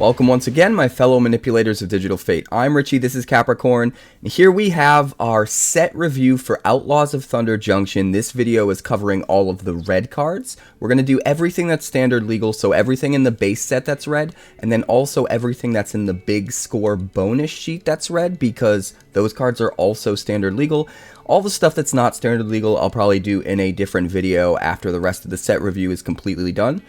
Welcome once again, my fellow manipulators of digital fate. I'm Richie, this is Capricorn, and here we have our set review for Outlaws of Thunder Junction. This video is covering all of the red cards. We're going to do everything that's standard legal, so everything in the base set that's red, and then also everything that's in the big score bonus sheet that's red, because those cards are also standard legal. All the stuff that's not standard legal, I'll probably do in a different video after the rest of the set review is completely done.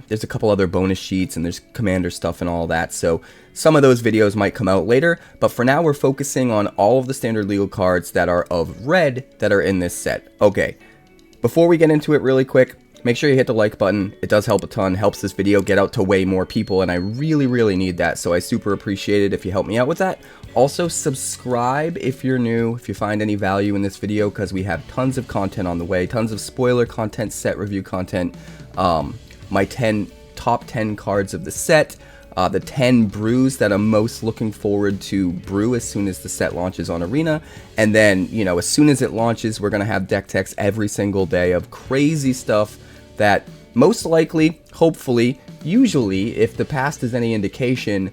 There's a couple other bonus sheets and there's commander stuff and all that, so some of those videos might come out later, but for now we're focusing on all of the standard legal cards that are of red that are in this set. Okay, before we get into it really quick, make sure you hit the like button. It does help a ton, helps this video get out to way more people, and I really need that, so I super appreciate it if you help me out with that. Also, subscribe if you're new, if you find any value in this video, because we have tons of content on the way, tons of spoiler content, set review content, my top 10 cards of the set, the 10 brews that I'm most looking forward to brew as soon as the set launches on Arena, and then, you know, as soon as it launches, we're going to have deck techs every single day of crazy stuff that most likely, hopefully, usually, if the past is any indication,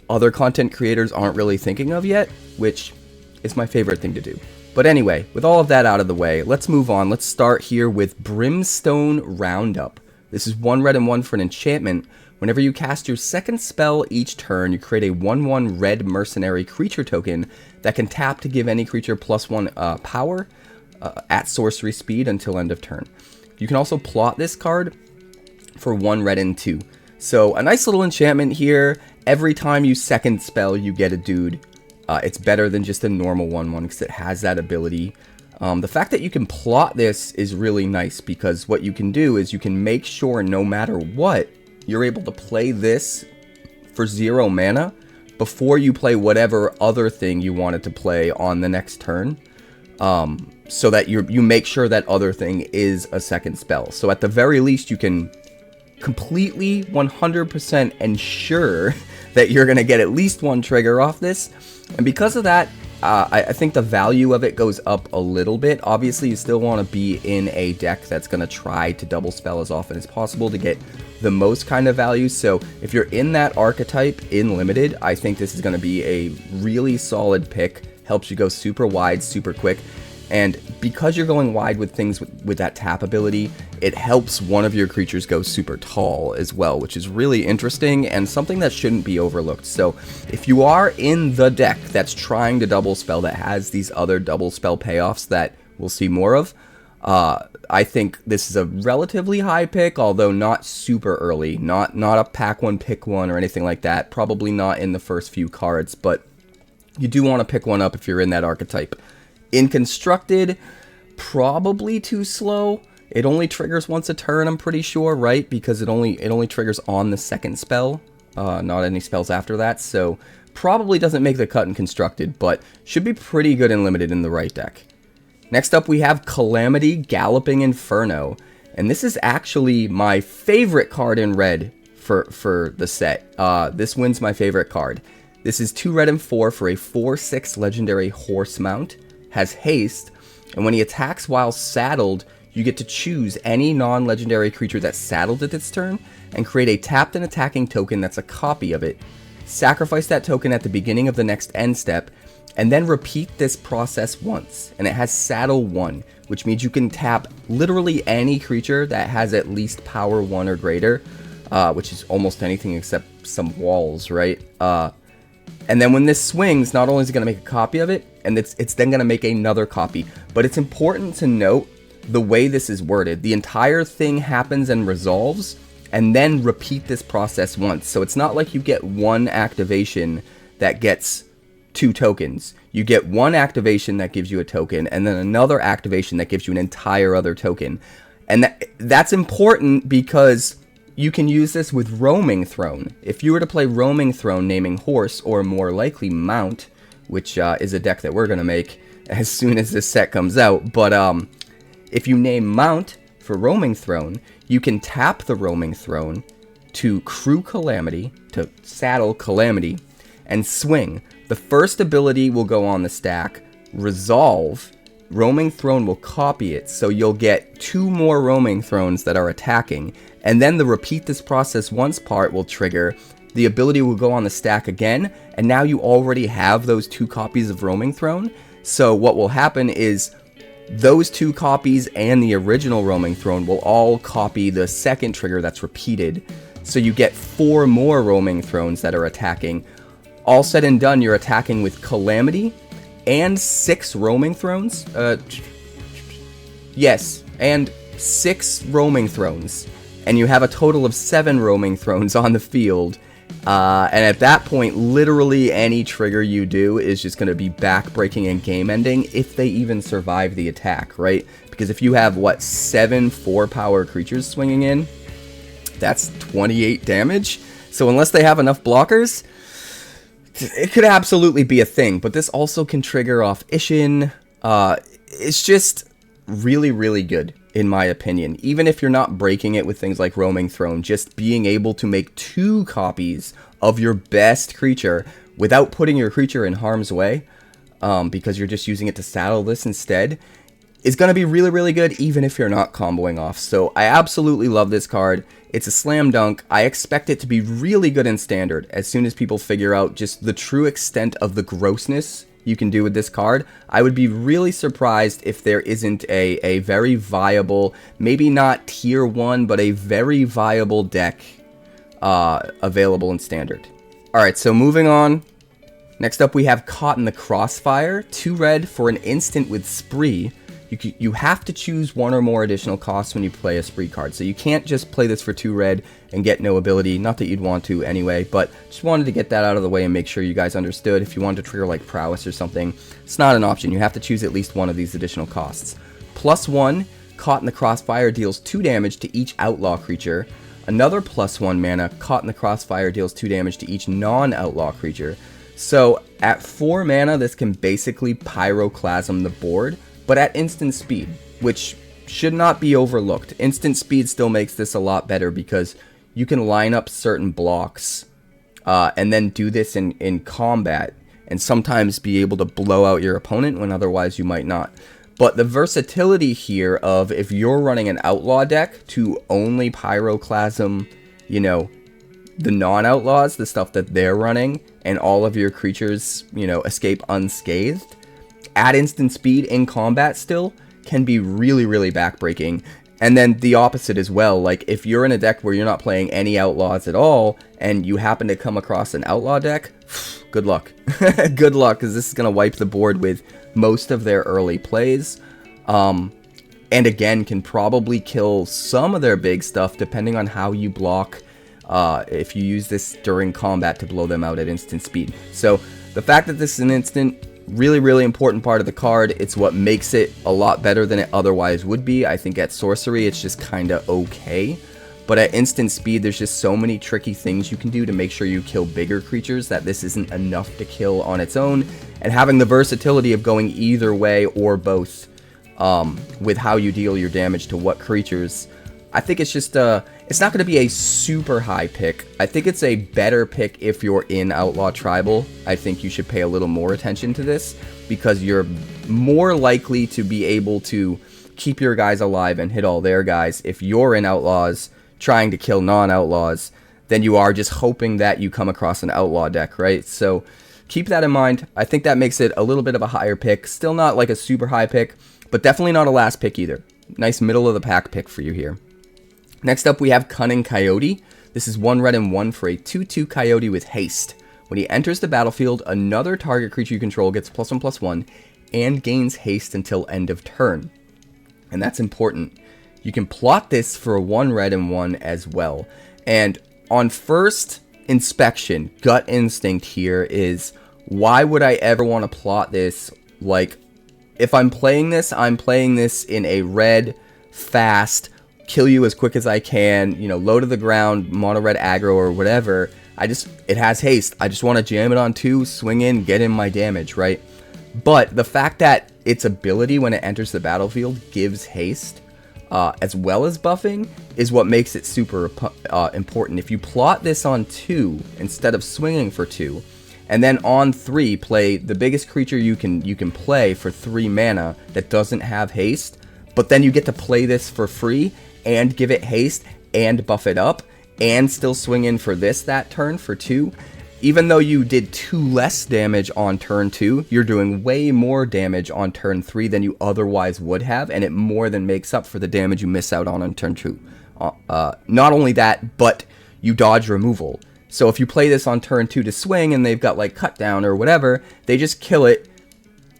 other content creators aren't really thinking of yet, which is my favorite thing to do. But anyway, with all of that out of the way, let's move on. Let's start here with Brimstone Roundup. This is 1 red and 1 for an enchantment. Whenever you cast your second spell each turn, you create a 1/1 red mercenary creature token that can tap to give any creature +1 power at sorcery speed until end of turn. You can also plot this card for 1 red and 2. So a nice little enchantment here. Every time you second spell, you get a dude. It's better than just a normal 1/1 because it has that ability. The fact that you can plot this is really nice, because what you can do is you can make sure no matter what, you're able to play this for 0 mana before you play whatever other thing you wanted to play on the next turn, so that you make sure that other thing is a second spell. So at the very least, you can completely 100% ensure that you're going to get at least 1 trigger off this, and because of that, I think the value of it goes up a little bit. Obviously, you still want to be in a deck that's going to try to double spell as often as possible to get the most kind of value. So if you're in that archetype in Limited, I think this is going to be a really solid pick. Helps you go super wide, super quick. And because you're going wide with things with that tap ability, it helps one of your creatures go super tall as well, which is really interesting and something that shouldn't be overlooked. So if you are in the deck that's trying to double spell, that has these other double spell payoffs that we'll see more of, I think this is a relatively high pick, although not super early. Not a pack one, pick one, or anything like that. Probably not in the first few cards, but you do want to pick one up if you're in that archetype. In Constructed, probably too slow. It only triggers once a turn, I'm pretty sure, right? Because it only triggers on the second spell, not any spells after that. So probably doesn't make the cut in Constructed, but should be pretty good in Limited in the right deck. Next up, we have Calamity Galloping Inferno, and this is actually my favorite card in red for the set. This wins my favorite card. This is 2 red and 4 for a 4/6 legendary horse mount. Has haste, and when he attacks while saddled, you get to choose any non-legendary creature that's saddled at its turn and create a tapped and attacking token that's a copy of it. Sacrifice that token at the beginning of the next end step, and then repeat this process once. And it has saddle 1, which means you can tap literally any creature that has at least power 1 or greater, which is almost anything except some walls, right? And then when this swings, not only is it going to make a copy of it, and it's then going to make another copy. But it's important to note the way this is worded. The entire thing happens and resolves, and then repeat this process once. So it's not like you get one activation that gets 2 tokens. You get one activation that gives you a token, and then another activation that gives you an entire other token. And that's important because you can use this with Roaming Throne. If you were to play Roaming Throne naming horse, or more likely mount, which is a deck that we're going to make as soon as this set comes out, but if you name mount for Roaming Throne, you can tap the Roaming Throne to crew Calamity, to saddle Calamity, and swing. The first ability will go on the stack, resolve, Roaming Throne will copy it, so you'll get 2 more Roaming Thrones that are attacking, and then the repeat this process once part will trigger, the ability will go on the stack again, and now you already have those 2 copies of Roaming Throne. So what will happen is those 2 copies and the original Roaming Throne will all copy the second trigger that's repeated. So you get 4 more Roaming Thrones that are attacking. All said and done, you're attacking with Calamity and 6 Roaming Thrones. Yes, and 6 Roaming Thrones. And you have a total of 7 Roaming Thrones on the field. And at that point, literally any trigger you do is just going to be back-breaking and game-ending if they even survive the attack, right? Because if you have, what, 7 4-power creatures swinging in, that's 28 damage. So unless they have enough blockers, it could absolutely be a thing. But this also can trigger off Isshin. It's just really, really good, in my opinion. Even if you're not breaking it with things like Roaming Throne, just being able to make 2 copies of your best creature without putting your creature in harm's way, because you're just using it to saddle this instead, is going to be really, really good, even if you're not comboing off. So I absolutely love this card. It's a slam dunk. I expect it to be really good in Standard as soon as people figure out just the true extent of the grossness you can do with this card. I would be really surprised if there isn't a very viable, maybe not tier 1, but a very viable deck available in Standard. Alright, so moving on. Next up we have Caught in the Crossfire. 2 red for an instant with Spree. You have to choose 1 or more additional costs when you play a Spree card. So you can't just play this for 2 red and get no ability. Not that you'd want to anyway, but just wanted to get that out of the way and make sure you guys understood. If you wanted to trigger like Prowess or something, it's not an option. You have to choose at least 1 of these additional costs. +1, Caught in the Crossfire deals 2 damage to each outlaw creature. Another +1 mana, Caught in the Crossfire deals 2 damage to each non-outlaw creature. So at 4 mana, this can basically Pyroclasm the board, but at instant speed, which should not be overlooked. Instant speed still makes this a lot better because you can line up certain blocks and then do this in combat and sometimes be able to blow out your opponent when otherwise you might not. But the versatility here of if you're running an outlaw deck to only Pyroclasm, you know, the non-outlaws, the stuff that they're running, and all of your creatures, you know, escape unscathed, at instant speed in combat still can be really, really backbreaking. And then the opposite as well. Like if you're in a deck where you're not playing any outlaws at all and you happen to come across an outlaw deck, good luck. Good luck, because this is going to wipe the board with most of their early plays. And again, can probably kill some of their big stuff depending on how you block if you use this during combat to blow them out at instant speed. So the fact that this is an instant, really, really important part of the card. It's what makes it a lot better than it otherwise would be. I think at sorcery, it's just kind of okay. But at instant speed, there's just so many tricky things you can do to make sure you kill bigger creatures that this isn't enough to kill on its own. And having the versatility of going either way or both with how you deal your damage to what creatures, I think it's just it's not going to be a super high pick. I think it's a better pick if you're in Outlaw Tribal. I think you should pay a little more attention to this because you're more likely to be able to keep your guys alive and hit all their guys if you're in Outlaws trying to kill non-Outlaws than you are just hoping that you come across an Outlaw deck, right? So keep that in mind. I think that makes it a little bit of a higher pick. Still not like a super high pick, but definitely not a last pick either. Nice middle of the pack pick for you here. Next up, we have Cunning Coyote. This is 1 red and 1 for a 2/2 Coyote with haste. When he enters the battlefield, another target creature you control gets +1/+1 and gains haste until end of turn. And that's important. You can plot this for 1 red and 1 as well. And on first inspection, gut instinct here is, why would I ever want to plot this? Like, if I'm playing this in a red, fast, kill you as quick as I can, you know, low to the ground, mono red aggro or whatever. It has haste. I just want to jam it on 2, swing in, get in my damage, right? But the fact that its ability when it enters the battlefield gives haste, as well as buffing, is what makes it super important. If you plot this on 2 instead of swinging for 2, and then on 3 play the biggest creature you can play for 3 mana that doesn't have haste, but then you get to play this for free and give it haste and buff it up, and still swing in for this that turn for 2, even though you did 2 less damage on turn 2, you're doing way more damage on turn 3 than you otherwise would have, and it more than makes up for the damage you miss out on turn 2. Not only that, but you dodge removal. So if you play this on turn 2 to swing and they've got like cut down or whatever, they just kill it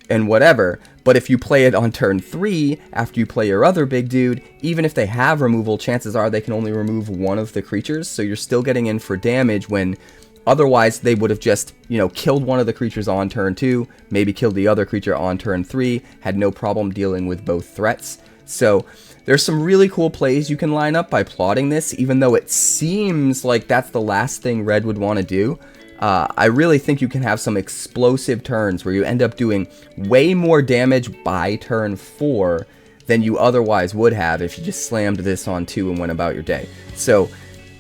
and whatever. But if you play it on turn 3 after you play your other big dude, even if they have removal, chances are they can only remove one of the creatures, so you're still getting in for damage when otherwise they would have just, you know, killed one of the creatures on turn 2, maybe killed the other creature on turn 3, had no problem dealing with both threats. So there's some really cool plays you can line up by plotting this, even though it seems like that's the last thing Red would want to do. I really think you can have some explosive turns where you end up doing way more damage by turn 4 than you otherwise would have if you just slammed this on 2 and went about your day. So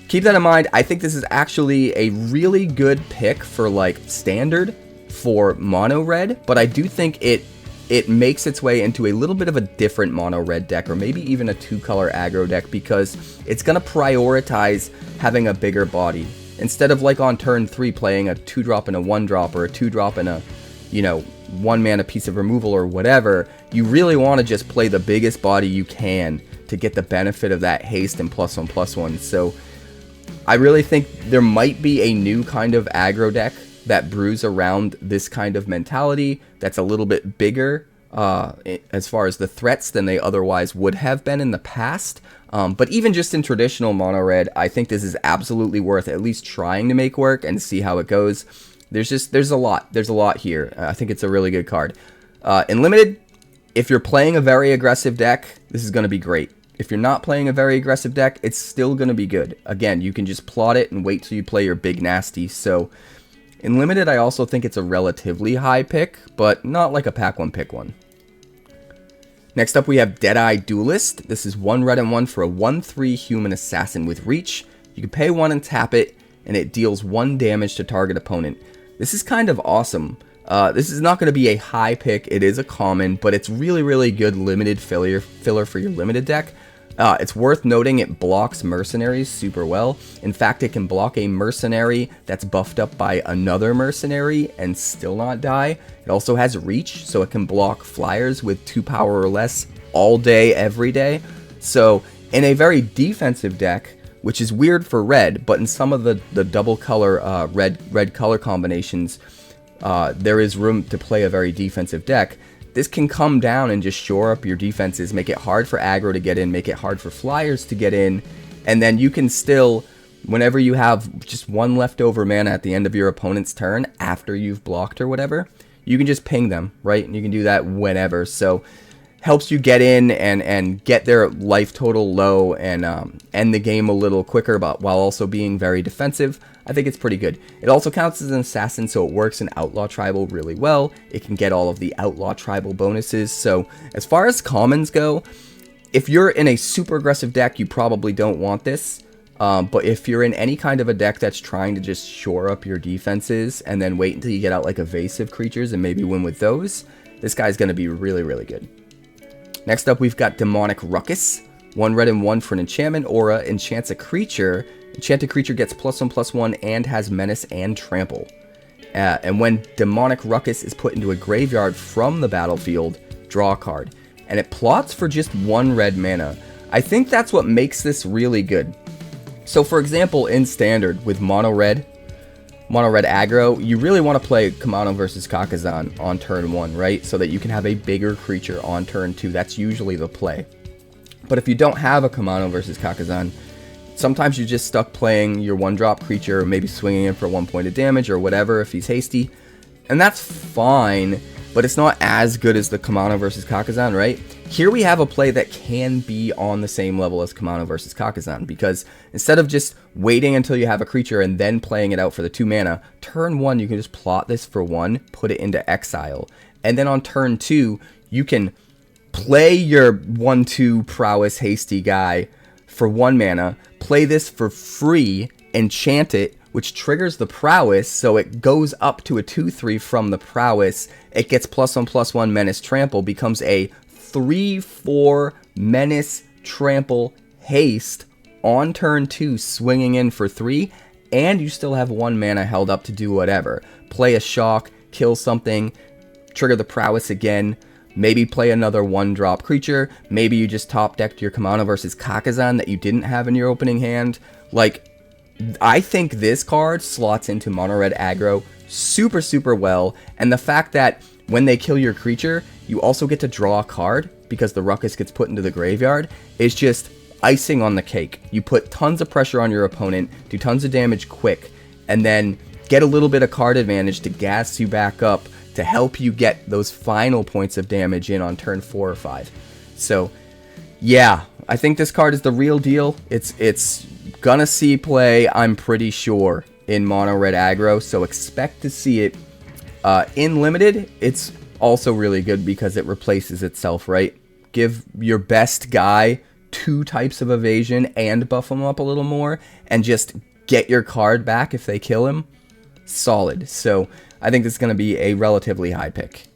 keep that in mind. I think this is actually a really good pick for like standard for mono red, but I do think it makes its way into a little bit of a different mono red deck, or maybe even a 2-color aggro deck, because it's going to prioritize having a bigger body. Instead of like on turn 3 playing a 2-drop and a 1-drop, or a 2-drop and a, you know, 1-mana piece of removal or whatever, you really want to just play the biggest body you can to get the benefit of that haste and +1/+1. So I really think there might be a new kind of aggro deck that brews around this kind of mentality that's a little bit bigger as far as the threats than they otherwise would have been in the past. But even just in traditional mono red, I think this is absolutely worth at least trying to make work and see how it goes. There's a lot here. I think it's a really good card. In limited, if you're playing a very aggressive deck, this is going to be great. If you're not playing a very aggressive deck, it's still going to be good. Again, you can just plot it and wait till you play your big nasty. So in limited, I also think it's a relatively high pick, but not like a pack 1 pick 1. Next up, we have Deadeye Duelist. This is 1 red and 1 for a 1/3 human assassin with reach. You can pay 1 and tap it, and it deals 1 damage to target opponent. This is kind of awesome. This is not going to be a high pick. It is a common, but it's really, really good limited filler for your limited deck. It's worth noting it blocks mercenaries super well. In fact, it can block a mercenary that's buffed up by another mercenary and still not die. It also has reach, so it can block flyers with 2 power or less all day, every day. So in a very defensive deck, which is weird for red, but in some of the double color red color combinations, there is room to play a very defensive deck. This can come down and just shore up your defenses, make it hard for aggro to get in, make it hard for flyers to get in, and then you can still, whenever you have just 1 leftover mana at the end of your opponent's turn, after you've blocked or whatever, you can just ping them, right? And you can do that whenever. So helps you get in and get their life total low and end the game a little quicker, but while also being very defensive. I think it's pretty good. It also counts as an assassin, so it works in Outlaw Tribal really well. It can get all of the Outlaw Tribal bonuses. So as far as commons go, if you're in a super aggressive deck, you probably don't want this. But if you're in any kind of a deck that's trying to just shore up your defenses and then wait until you get out like evasive creatures and maybe win with those, this guy's going to be really, really good. Next up, we've got Demonic Ruckus. 1 red and 1 for an enchantment aura, enchants a creature. Enchanted creature gets +1/+1 and has menace and trample. And when Demonic Ruckus is put into a graveyard from the battlefield, draw a card. And it plots for just 1 red mana. I think that's what makes this really good. So for example, in standard with mono red aggro, you really want to play Kamano versus Kakazan on turn 1, right? So that you can have a bigger creature on turn 2. That's usually the play. But if you don't have a Kamano versus Kakazan, sometimes you're just stuck playing your 1-drop creature, maybe swinging in for 1 point of damage or whatever if he's hasty. And that's fine, but it's not as good as the Kamano versus Kakazan, right? Here we have a play that can be on the same level as Kamano versus Kakazan, because instead of just waiting until you have a creature and then playing it out for the 2 mana, turn 1 you can just plot this for 1, put it into exile, and then on turn 2 you can play your 1/2 prowess hasty guy for 1 mana, play this for free, enchant it, which triggers the prowess, so it goes up to a 2/3 from the prowess. It gets +1/+1 menace trample, becomes a 3/4 menace trample haste on turn 2 swinging in for 3, and you still have 1 mana held up to do whatever. Play a shock, kill something, trigger the prowess again, maybe play another 1-drop creature, maybe you just top decked your Kamano versus Kakazan that you didn't have in your opening hand. Like, I think this card slots into mono red aggro super well, and the fact that when they kill your creature, you also get to draw a card because the Ruckus gets put into the graveyard is just icing on the cake. You put tons of pressure on your opponent, do tons of damage quick, and then get a little bit of card advantage to gas you back up to help you get those final points of damage in on turn 4 or 5. So, yeah, I think this card is the real deal. It's gonna see play, I'm pretty sure, in mono red aggro, so expect to see it. In limited, it's also really good because it replaces itself, right? Give your best guy 2 types of evasion and buff him up a little more, and just get your card back if they kill him. Solid. So I think this is going to be a relatively high pick.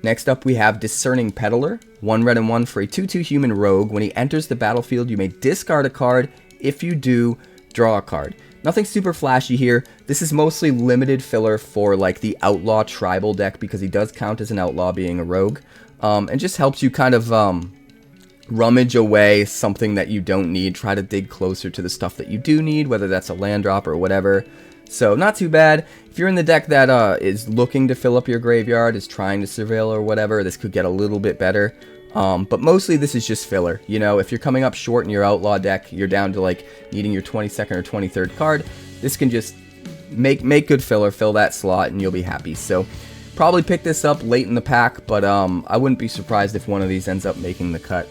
Next up, we have Discerning Peder. 1 red and 1 for a 2/2 human rogue. When he enters the battlefield, you may discard a card. If you do, draw a card. Nothing super flashy here. This is mostly limited filler for like the outlaw tribal deck because he does count as an outlaw being a rogue. And just helps you kind of rummage away something that you don't need. Try to dig closer to the stuff that you do need, whether that's a land drop or whatever. So not too bad. If you're in the deck that is looking to fill up your graveyard, is trying to surveil or whatever, this could get a little bit better. But mostly this is just filler. You know, if you're coming up short in your outlaw deck, you're down to like needing your 22nd or 23rd card, this can just make good filler, fill that slot, and you'll be happy. So probably pick this up late in the pack, but I wouldn't be surprised if one of these ends up making the cut.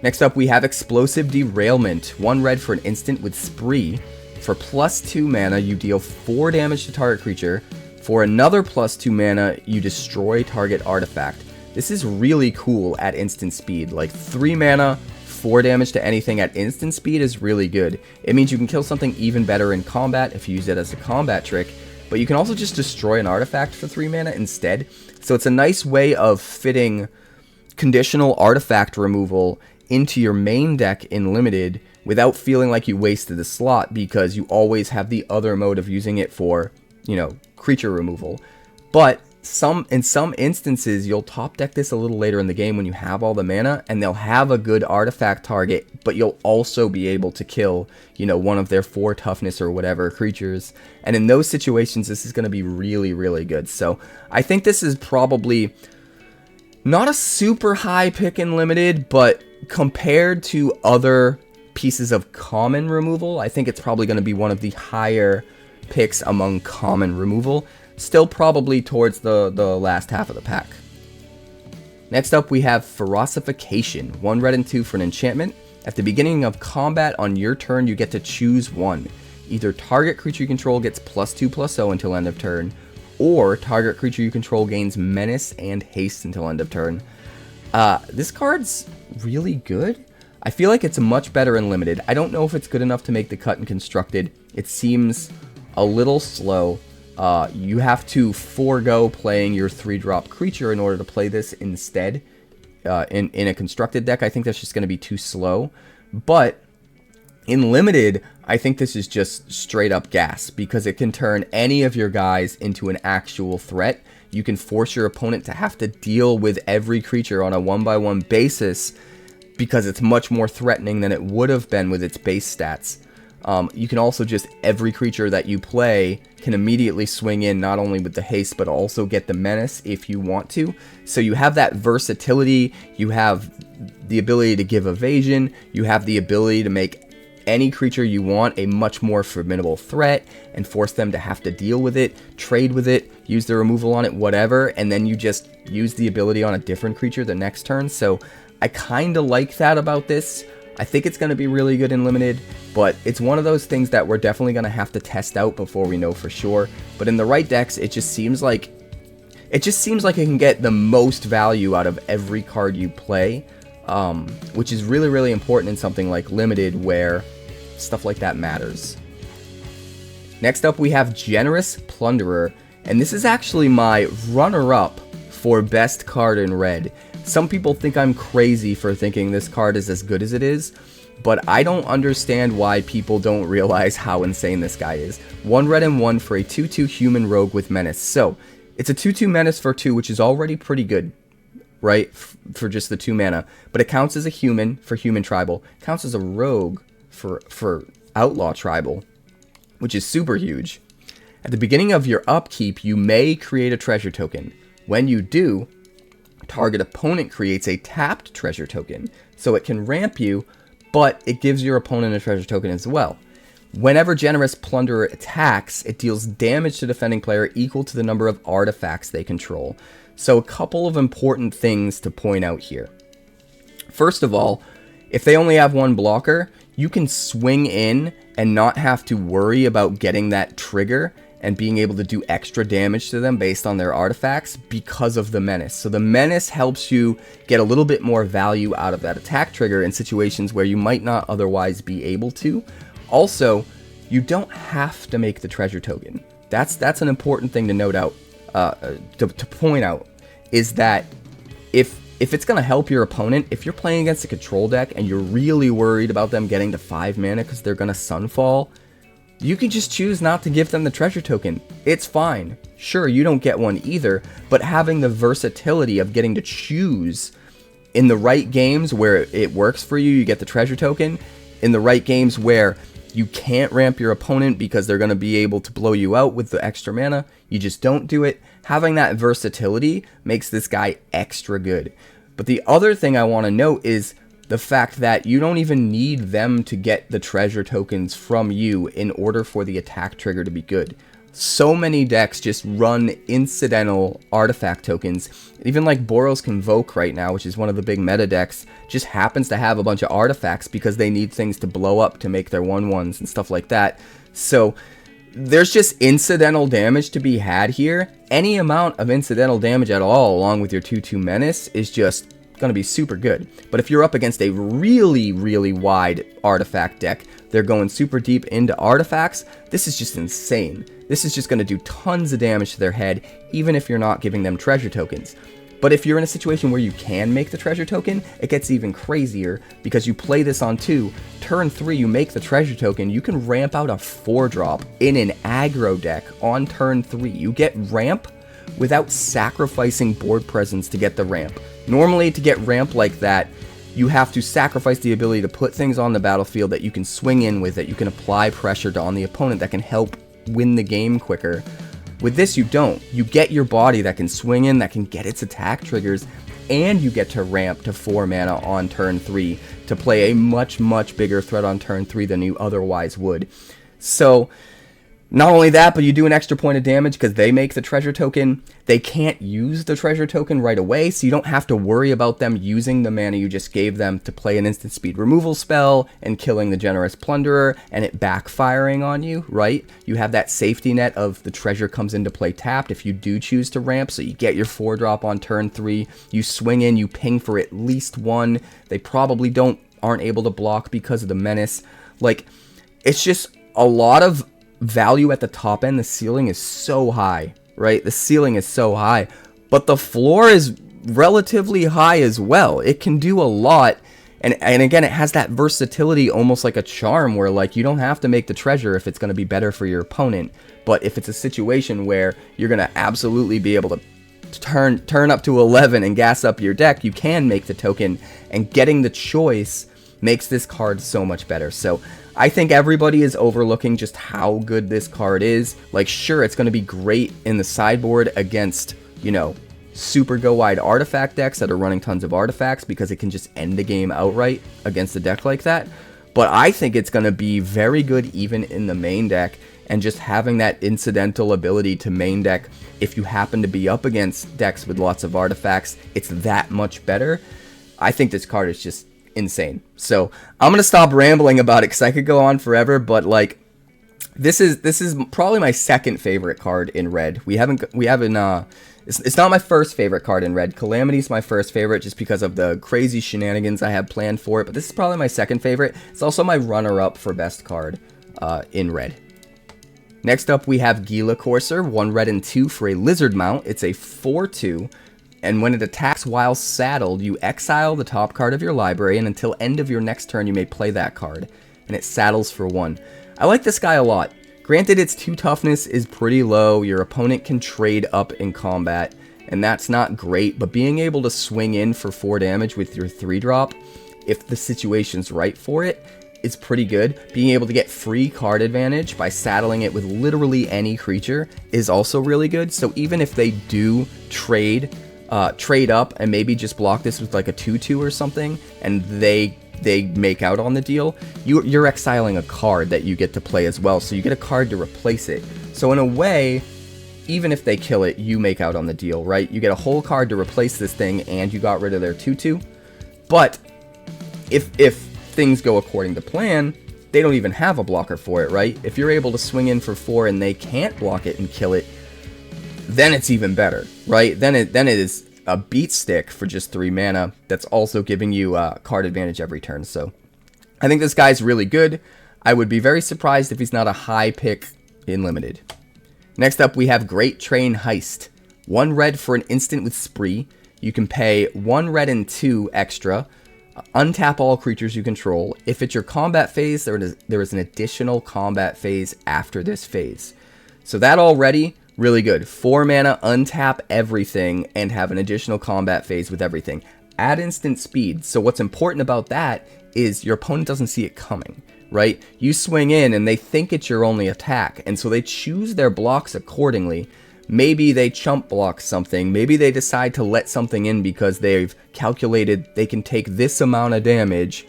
Next up, we have Explosive Derailment. 1 red for an instant with Spree. For +2 mana, you deal 4 damage to target creature. For another +2 mana, you destroy target artifact. This is really cool at instant speed. Like 3 mana, 4 damage to anything at instant speed is really good. It means you can kill something even better in combat if you use it as a combat trick, but you can also just destroy an artifact for 3 mana instead. So it's a nice way of fitting conditional artifact removal into your main deck in limited without feeling like you wasted a slot because you always have the other mode of using it for, you know, creature removal. But in some instances, you'll top deck this a little later in the game when you have all the mana, and they'll have a good artifact target, but you'll also be able to kill, you know, one of their 4 toughness or whatever creatures. And in those situations, this is going to be really good. So I think this is probably not a super high pick in limited, but compared to other pieces of common removal, I think it's probably going to be one of the higher picks among common removal. Still probably towards the last half of the pack. Next up, we have Ferocification. 1 red and 2 for an enchantment. At the beginning of combat on your turn, you get to choose one. Either target creature you control gets +2/+0 until end of turn, or target creature you control gains menace and haste until end of turn. This card's really good. I feel like it's much better in limited. I don't know if it's good enough to make the cut in constructed. It seems a little slow. You have to forego playing your 3-drop creature in order to play this instead. In a constructed deck, I think that's just going to be too slow. But in limited, I think this is just straight up gas because it can turn any of your guys into an actual threat. You can force your opponent to have to deal with every creature on a 1-by-1 basis because it's much more threatening than it would have been with its base stats. You can also just, every creature that you play can immediately swing in not only with the haste, but also get the menace if you want to. So you have that versatility, you have the ability to give evasion, you have the ability to make any creature you want a much more formidable threat and force them to have to deal with it, trade with it, use the removal on it, whatever, and then you just use the ability on a different creature the next turn. So I kind of like that about this. I think it's going to be really good in limited, but it's one of those things that we're definitely going to have to test out before we know for sure. But in the right decks, it just seems like it can get the most value out of every card you play, which is really important in something like limited where stuff like that matters. Next up, we have Generous Plunderer, and this is actually my runner-up for best card in red. Some people think I'm crazy for thinking this card is as good as it is, but I don't understand why people don't realize how insane this guy is. 1 red and 1 for a 2/2 human rogue with menace. So it's a 2/2 menace for 2, which is already pretty good, right, for just the 2 mana. But it counts as a human for human tribal, counts as a rogue for outlaw tribal, which is super huge. At the beginning of your upkeep, you may create a treasure token. When you do, target opponent creates a tapped treasure token, so it can ramp you, but it gives your opponent a treasure token as well. Whenever Generous Plunderer attacks, it deals damage to defending player equal to the number of artifacts they control. So a couple of important things to point out here. First of all, if they only have 1 blocker, you can swing in and not have to worry about getting that trigger and being able to do extra damage to them based on their artifacts because of the menace. So the menace helps you get a little bit more value out of that attack trigger in situations where you might not otherwise be able to. Also, you don't have to make the treasure token. That's an important thing to note out, to point out, is that if it's going to help your opponent, if you're playing against a control deck and you're really worried about them getting to 5 mana because they're going to Sunfall, you can just choose not to give them the treasure token. It's fine. Sure, you don't get one either, but having the versatility of getting to choose in the right games where it works for you, you get the treasure token. In the right games where you can't ramp your opponent because they're going to be able to blow you out with the extra mana, you just don't do it. Having that versatility makes this guy extra good. But the other thing I want to note is the fact that you don't even need them to get the treasure tokens from you in order for the attack trigger to be good. So many decks just run incidental artifact tokens. Even like Boros Convoke right now, which is one of the big meta decks, just happens to have a bunch of artifacts because they need things to blow up to make their 1/1s and stuff like that. So there's just incidental damage to be had here. Any amount of incidental damage at all along with your 2/2 menace is just going to be super good. But if you're up against a really, really wide artifact deck, they're going super deep into artifacts, this is just insane. This is just going to do tons of damage to their head, even if you're not giving them treasure tokens. But if you're in a situation where you can make the treasure token, it gets even crazier because you play this on 2, turn 3 you make the treasure token, you can ramp out a 4-drop in an aggro deck on turn 3. You get ramp without sacrificing board presence to get the ramp. Normally, to get ramp like that, you have to sacrifice the ability to put things on the battlefield that you can swing in with, that you can apply pressure on the opponent that can help win the game quicker. With this, you don't. You get your body that can swing in, that can get its attack triggers, and you get to ramp to 4 mana on turn 3 to play a much, much bigger threat on turn 3 than you otherwise would. So, not only that, but you do an extra point of damage because they make the treasure token. They can't use the treasure token right away, so you don't have to worry about them using the mana you just gave them to play an instant speed removal spell and killing the Generous Plunderer and it backfiring on you, right? You have that safety net of the treasure comes into play tapped if you do choose to ramp, so you get your 4-drop on turn 3. You swing in, you ping for at least 1. They probably aren't able to block because of the menace. Like, it's just a lot of value at the top end. The ceiling is so high, right? The ceiling is so high, but the floor is relatively high as well. It can do a lot, and again, it has that versatility, almost like a charm, where like you don't have to make the treasure if it's going to be better for your opponent. But if it's a situation where you're going to absolutely be able to turn up to 11 and gas up your deck, you can make the token, and getting the choice makes this card so much better. So I think everybody is overlooking just how good this card is. Like, sure, it's going to be great in the sideboard against, you know, super go wide artifact decks that are running tons of artifacts because it can just end the game outright against a deck like that. But I think it's going to be very good even in the main deck, and just having that incidental ability to main deck if you happen to be up against decks with lots of artifacts, it's that much better. I think this card is just insane. So I'm gonna stop rambling about it because I could go on forever, but like this is probably my second favorite card in red. It's not my first favorite card in red. Calamity's my first favorite just because of the crazy shenanigans I have planned for it, but this is probably my second favorite. It's also my runner-up for best card in red. Next up we have Gila Corser, 1 red and 2 for a lizard mount. It's a 4/2 And when it attacks while saddled, you exile the top card of your library, and until end of your next turn, you may play that card. And it saddles for 1. I like this guy a lot. Granted, its 2 toughness is pretty low. Your opponent can trade up in combat, and that's not great. But being able to swing in for 4 damage with your 3-drop, if the situation's right for it, is pretty good. Being able to get free card advantage by saddling it with literally any creature is also really good. So even if they do trade up and maybe just block this with like a 2/2 or something, and they make out on the deal, you're exiling a card that you get to play as well, so you get a card to replace it. So in a way, even if they kill it, you make out on the deal, right? You get a whole card to replace this thing, and you got rid of their 2/2. But if things go according to plan, they don't even have a blocker for it, right? If you're able to swing in for 4 and they can't block it and kill it, then it's even better, right? Then it is a beat stick for just 3 mana that's also giving you card advantage every turn. So I think this guy's really good. I would be very surprised if he's not a high pick in Limited. Next up, we have Great Train Heist. 1 red for an instant with Spree. You can pay 1 red and 2 extra. Untap all creatures you control. If it's your combat phase, there is an additional combat phase after this phase. So that already, really good. 4 mana, untap everything, and have an additional combat phase with everything. Add instant speed. So what's important about that is your opponent doesn't see it coming, right? You swing in and they think it's your only attack, and so they choose their blocks accordingly. Maybe they chump block something. Maybe they decide to let something in because they've calculated they can take this amount of damage,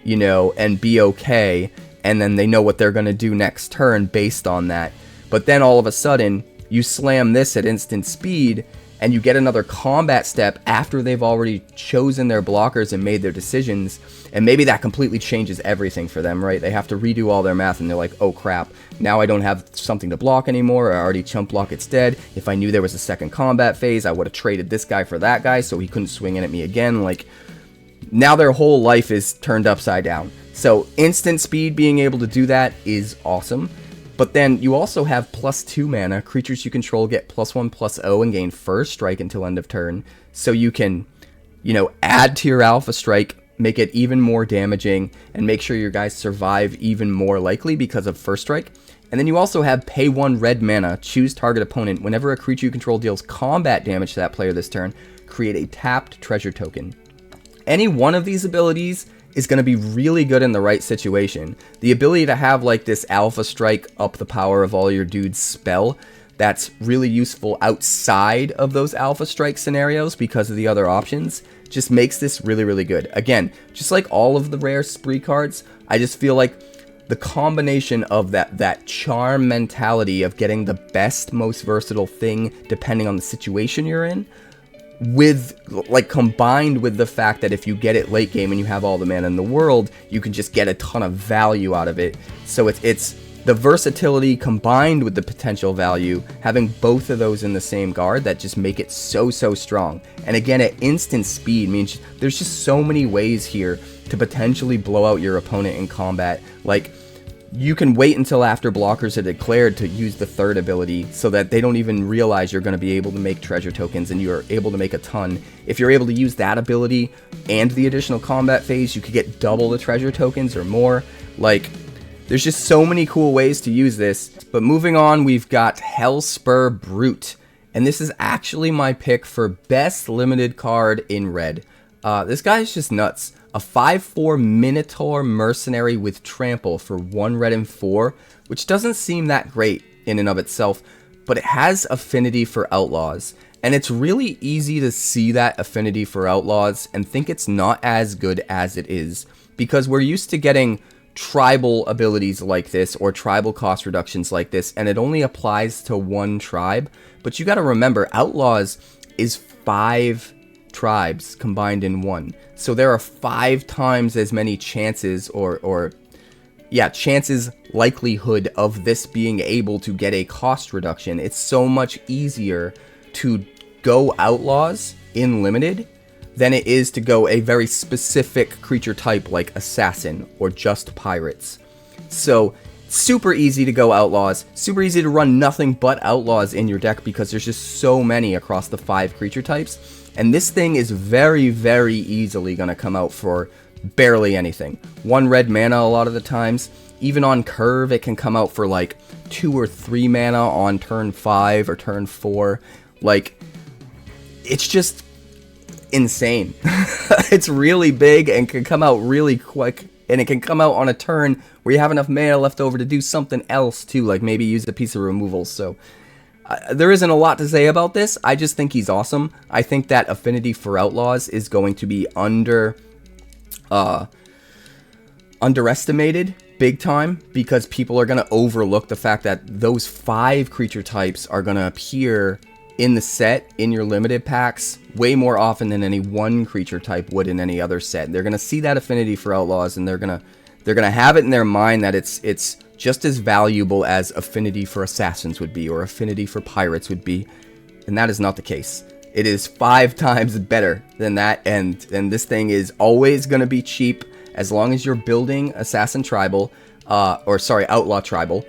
you know, and be okay. And then they know what they're going to do next turn based on that. But then all of a sudden, you slam this at instant speed, and you get another combat step after they've already chosen their blockers and made their decisions, and maybe that completely changes everything for them, right? They have to redo all their math, and they're like, oh crap, now I don't have something to block anymore, I already chump block, it's dead. If I knew there was a second combat phase, I would have traded this guy for that guy so he couldn't swing in at me again. Like, now their whole life is turned upside down. So instant speed, being able to do that is awesome. But then you also have +2 mana. Creatures you control get +1/+0 and gain first strike until end of turn. So you can, you know, add to your alpha strike, make it even more damaging, and make sure your guys survive even more likely because of first strike. And then you also have pay 1 red mana, choose target opponent. Whenever a creature you control deals combat damage to that player this turn, create a tapped treasure token. Any one of these abilities is going to be really good in the right situation. The ability to have like this alpha strike up the power of all your dudes spell, that's really useful outside of those alpha strike scenarios because of the other options, just makes this really, really good. Again, just like all of the rare spree cards, I just feel like the combination of that charm mentality of getting the best, most versatile thing depending on the situation you're in, with like combined with the fact that if you get it late game and you have all the mana in the world, you can just get a ton of value out of it. So it's the versatility combined with the potential value, having both of those in the same guard, that just make it so strong. And again, at instant speed means there's just so many ways here to potentially blow out your opponent in combat. Like, you can wait until after blockers are declared to use the third ability so that they don't even realize you're going to be able to make treasure tokens, and you're able to make a ton. If you're able to use that ability and the additional combat phase, you could get double the treasure tokens or more. Like, there's just so many cool ways to use this. But moving on, we've got Hellspur Brute. And this is actually my pick for best limited card in red. This guy's just nuts. A 5/4 Minotaur Mercenary with Trample for 1 red and 4, which doesn't seem that great in and of itself, but it has affinity for Outlaws. And it's really easy to see that affinity for Outlaws and think it's not as good as it is, because we're used to getting tribal abilities like this or tribal cost reductions like this, and it only applies to 1 tribe. But you gotta remember, Outlaws is 5 tribes combined in 1. So there are 5 times as many chances chances likelihood of this being able to get a cost reduction. It's so much easier to go Outlaws in limited than it is to go a very specific creature type like Assassin or just Pirates. So super easy to go Outlaws, super easy to run nothing but Outlaws in your deck because there's just so many across the 5 creature types. And this thing is very, very easily going to come out for barely anything. 1 red mana a lot of the times. Even on curve, it can come out for like 2 or 3 mana on turn 5 or turn 4. Like, it's just insane. It's really big and can come out really quick. And it can come out on a turn where you have enough mana left over to do something else too, like maybe use a piece of removal. So there isn't a lot to say about this. I just think he's awesome. I think that affinity for Outlaws is going to be underestimated big time because people are going to overlook the fact that those 5 creature types are going to appear in the set, in your limited packs, way more often than any 1 creature type would in any other set. They're gonna see that affinity for Outlaws, and they're gonna have it in their mind that it's just as valuable as affinity for Assassins would be, or affinity for Pirates would be, and that is not the case. It is 5 times better than that, and this thing is always gonna be cheap as long as you're building Assassin Tribal, Outlaw Tribal.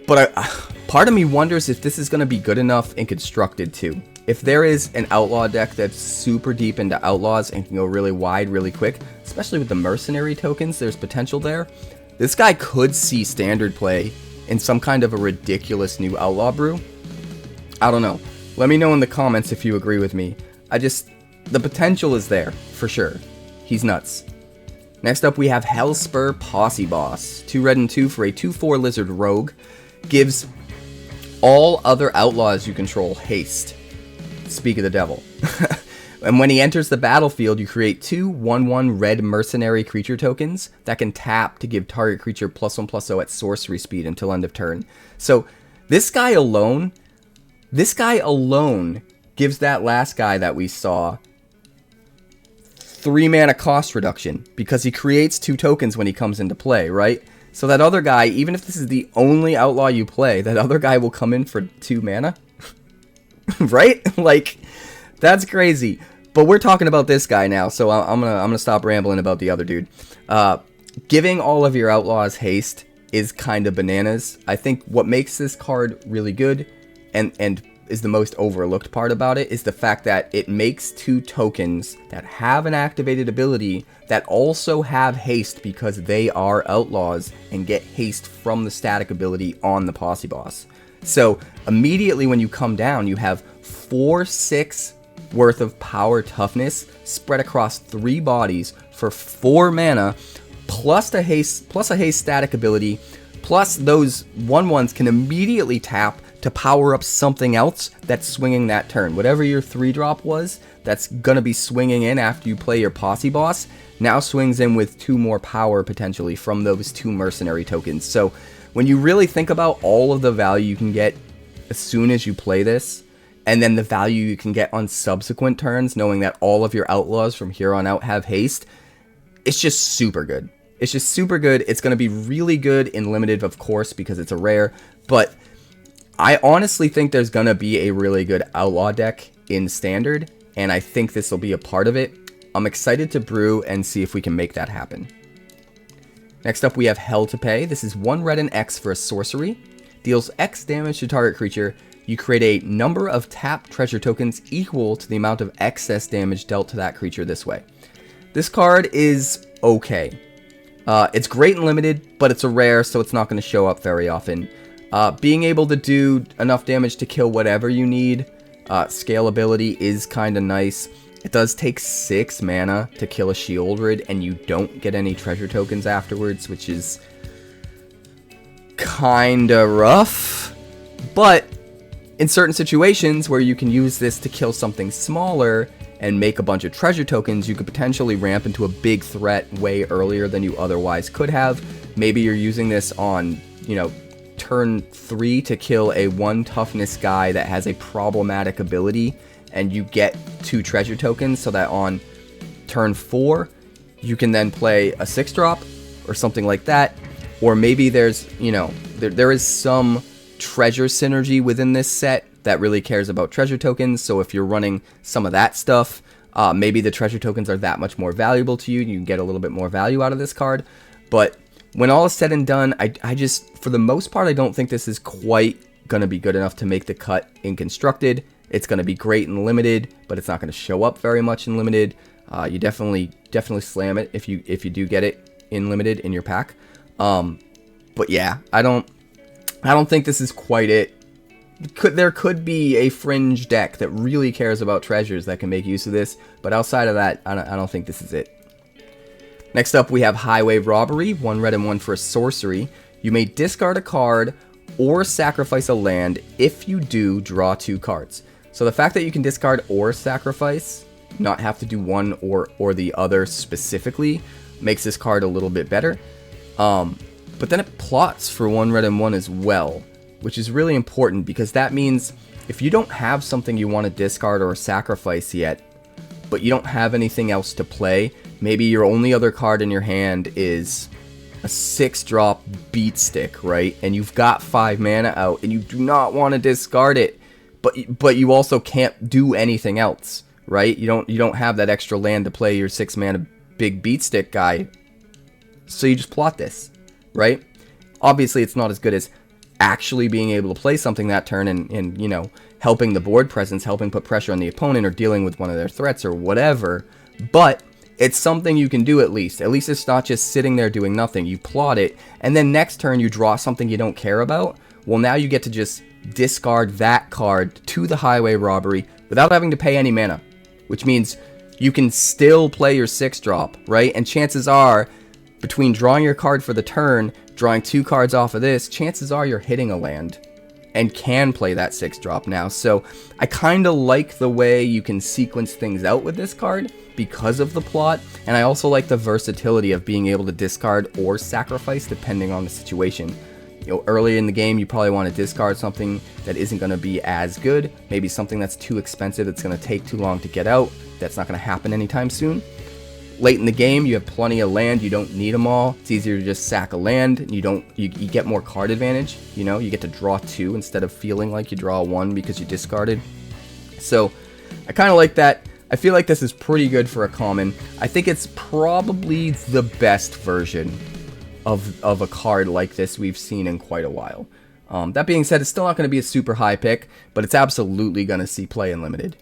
But part of me wonders if this is going to be good enough in Constructed too. If there is an Outlaw deck that's super deep into Outlaws and can go really wide really quick, especially with the Mercenary tokens, there's potential there. This guy could see Standard play in some kind of a ridiculous new Outlaw brew. I don't know. Let me know in the comments if you agree with me. The potential is there, for sure. He's nuts. Next up we have Hellspur Posse Boss. 2 red and 2 for a 2/4 Lizard Rogue. Gives all other Outlaws you control haste. Speak of the devil. And when he enters the battlefield, you create 2 1/1 red mercenary creature tokens that can tap to give target creature +1/+0 at sorcery speed until end of turn. So this guy alone gives that last guy that we saw 3 mana cost reduction because he creates 2 tokens when he comes into play, right? So that other guy, even if this is the only Outlaw you play, that other guy will come in for 2 mana. Right? Like, that's crazy. But we're talking about this guy now, so I'm gonna stop rambling about the other dude. Giving all of your Outlaws haste is kind of bananas. I think what makes this card really good and is the most overlooked part about it is the fact that it makes 2 tokens that have an activated ability that also have haste because they are Outlaws and get haste from the static ability on the Posse Boss. So immediately when you come down, you have 4/6 worth of power toughness spread across 3 bodies for 4 mana, plus a haste static ability, plus those 1/1s can immediately tap to power up something else that's swinging that turn. Whatever your 3-drop was, that's gonna be swinging in after you play your Posse Boss, now swings in with 2 more power potentially from those 2 mercenary tokens. So when you really think about all of the value you can get as soon as you play this, and then the value you can get on subsequent turns, knowing that all of your Outlaws from here on out have haste, it's just super good. It's just super good. It's going to be really good in Limited, of course, because it's a rare, but I honestly think there's going to be a really good Outlaw deck in Standard, and I think this will be a part of it. I'm excited to brew and see if we can make that happen. Next up we have Hell to Pay. This is 1 red and X for a sorcery. Deals X damage to target creature. You create a number of tapped treasure tokens equal to the amount of excess damage dealt to that creature this way. This card is okay. It's great in Limited, but it's a rare, so it's not going to show up very often. Being able to do enough damage to kill whatever you need, scalability is kind of nice. It does take 6 mana to kill a Sheoldred, and you don't get any treasure tokens afterwards, which is kind of rough. But in certain situations where you can use this to kill something smaller and make a bunch of treasure tokens, you could potentially ramp into a big threat way earlier than you otherwise could have. Maybe you're using this on, turn 3 to kill a 1 toughness guy that has a problematic ability, and you get 2 treasure tokens so that on turn 4 you can then play a 6-drop or something like that. Or maybe there's, there is some treasure synergy within this set that really cares about treasure tokens. So if you're running some of that stuff, maybe the treasure tokens are that much more valuable to you. You can get a little bit more value out of this card. But when all is said and done, I just, for the most part, I don't think this is quite going to be good enough to make the cut in Constructed. It's going to be great in Limited, but it's not going to show up very much in Limited. You definitely slam it if you do get it in Limited in your pack. But yeah, I don't think this is quite it. There could be a fringe deck that really cares about treasures that can make use of this, but outside of that, I don't think this is it. Next up, we have Highwave Robbery, 1 red and 1 for a sorcery. You may discard a card or sacrifice a land. If you do, draw 2 cards. So the fact that you can discard or sacrifice, not have to do one or the other specifically, makes this card a little bit better. But then it plots for 1 red and 1 as well, which is really important because that means if you don't have something you want to discard or sacrifice yet, but you don't have anything else to play, maybe your only other card in your hand is a 6-drop beat stick, right? And you've got 5 mana out and you do not want to discard it, but you also can't do anything else, right? You don't have that extra land to play your 6 mana big beat stick guy. So you just plot this, right? Obviously it's not as good as actually being able to play something that turn and you know, helping the board presence, helping put pressure on the opponent or dealing with one of their threats or whatever, but it's something you can do at least. At least it's not just sitting there doing nothing. You plot it, and then next turn you draw something you don't care about. Well, now you get to just discard that card to the Highway Robbery without having to pay any mana, which means you can still play your 6-drop, right? And chances are, between drawing your card for the turn, drawing 2 cards off of this, chances are you're hitting a land and can play that 6-drop now. So I kind of like the way you can sequence things out with this card because of the plot, and I also like the versatility of being able to discard or sacrifice depending on the situation. You know, early in the game you probably want to discard something that isn't going to be as good, maybe something that's too expensive, that's going to take too long to get out, that's not going to happen anytime soon. Late in the game, you have plenty of land, you don't need them all. It's easier to just sack a land, you get more card advantage, you know, you get to draw 2 instead of feeling like you draw 1 because you discarded. So, I kind of like that. I feel like this is pretty good for a common. I think it's probably the best version of a card like this we've seen in quite a while. That being said, it's still not going to be a super high pick, but it's absolutely going to see play in Limited.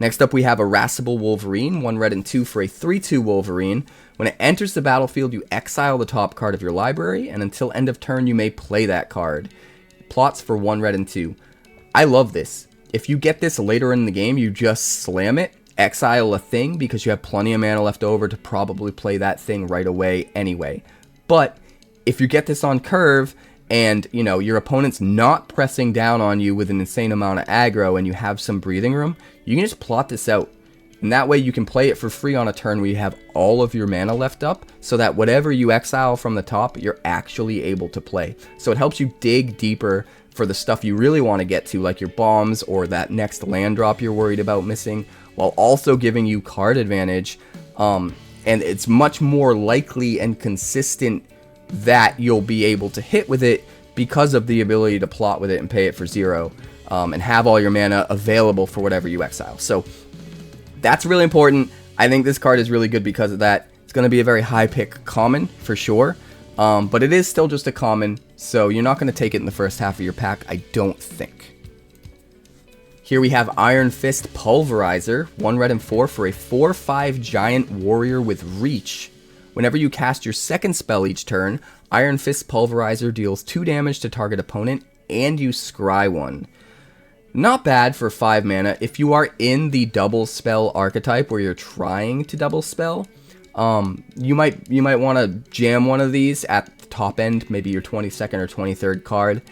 Next up, we have a Rable Wolverine, 1 red and 2 for a 3/2 Wolverine. When it enters the battlefield, you exile the top card of your library, and until end of turn, you may play that card. It plots for 1 red and 2. I love this. If you get this later in the game, you just slam it, exile a thing, because you have plenty of mana left over to probably play that thing right away anyway. But if you get this on curve, and, you know, your opponent's not pressing down on you with an insane amount of aggro and you have some breathing room, you can just plot this out. And that way you can play it for free on a turn where you have all of your mana left up, so that whatever you exile from the top, you're actually able to play. So it helps you dig deeper for the stuff you really want to get to, like your bombs or that next land drop you're worried about missing, while also giving you card advantage. And it's much more likely and consistent that you'll be able to hit with it because of the ability to plot with it and pay it for 0, and have all your mana available for whatever you exile. So that's really important. I think this card is really good because of that. It's going to be a very high pick common for sure, but it is still just a common, so you're not going to take it in the first half of your pack, I don't think. Here we have Iron Fist Pulverizer, 1 red and 4 for a 4/5 giant warrior with reach. Whenever you cast your second spell each turn, Iron Fist Pulverizer deals 2 damage to target opponent, and you scry 1. Not bad for 5 mana. If you are in the double spell archetype where you're trying to double spell, you might want to jam one of these at the top end, maybe your 22nd or 23rd card,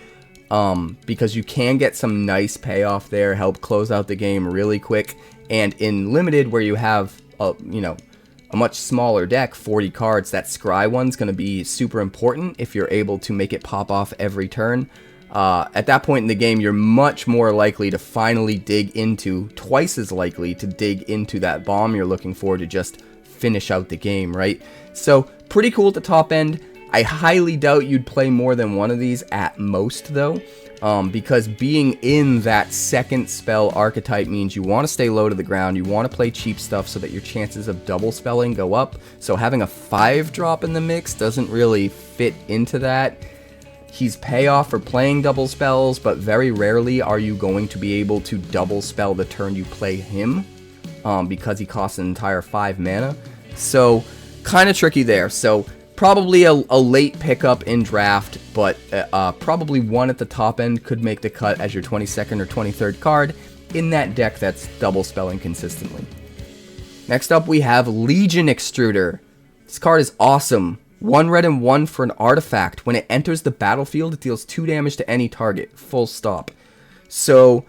because you can get some nice payoff there, help close out the game really quick. And in Limited, where you have a much smaller deck, 40 cards, that scry one's going to be super important if you're able to make it pop off every turn. At that point in the game, you're much more likely to finally twice as likely to dig into that bomb you're looking for to just finish out the game, right? So, pretty cool at the top end. I highly doubt you'd play more than one of these at most, though, because being in that second spell archetype means you want to stay low to the ground, you want to play cheap stuff so that your chances of double spelling go up. So having a 5-drop in the mix doesn't really fit into that. He's payoff for playing double spells, but very rarely are you going to be able to double spell the turn you play him, because he costs an entire 5 mana. So kind of tricky there. So probably a late pickup in draft, but probably one at the top end could make the cut as your 22nd or 23rd card in that deck that's double spelling consistently. Next up, we have Legion Extruder. This card is awesome. 1 red and 1 for an artifact. When it enters the battlefield, it deals 2 damage to any target. Full stop. So,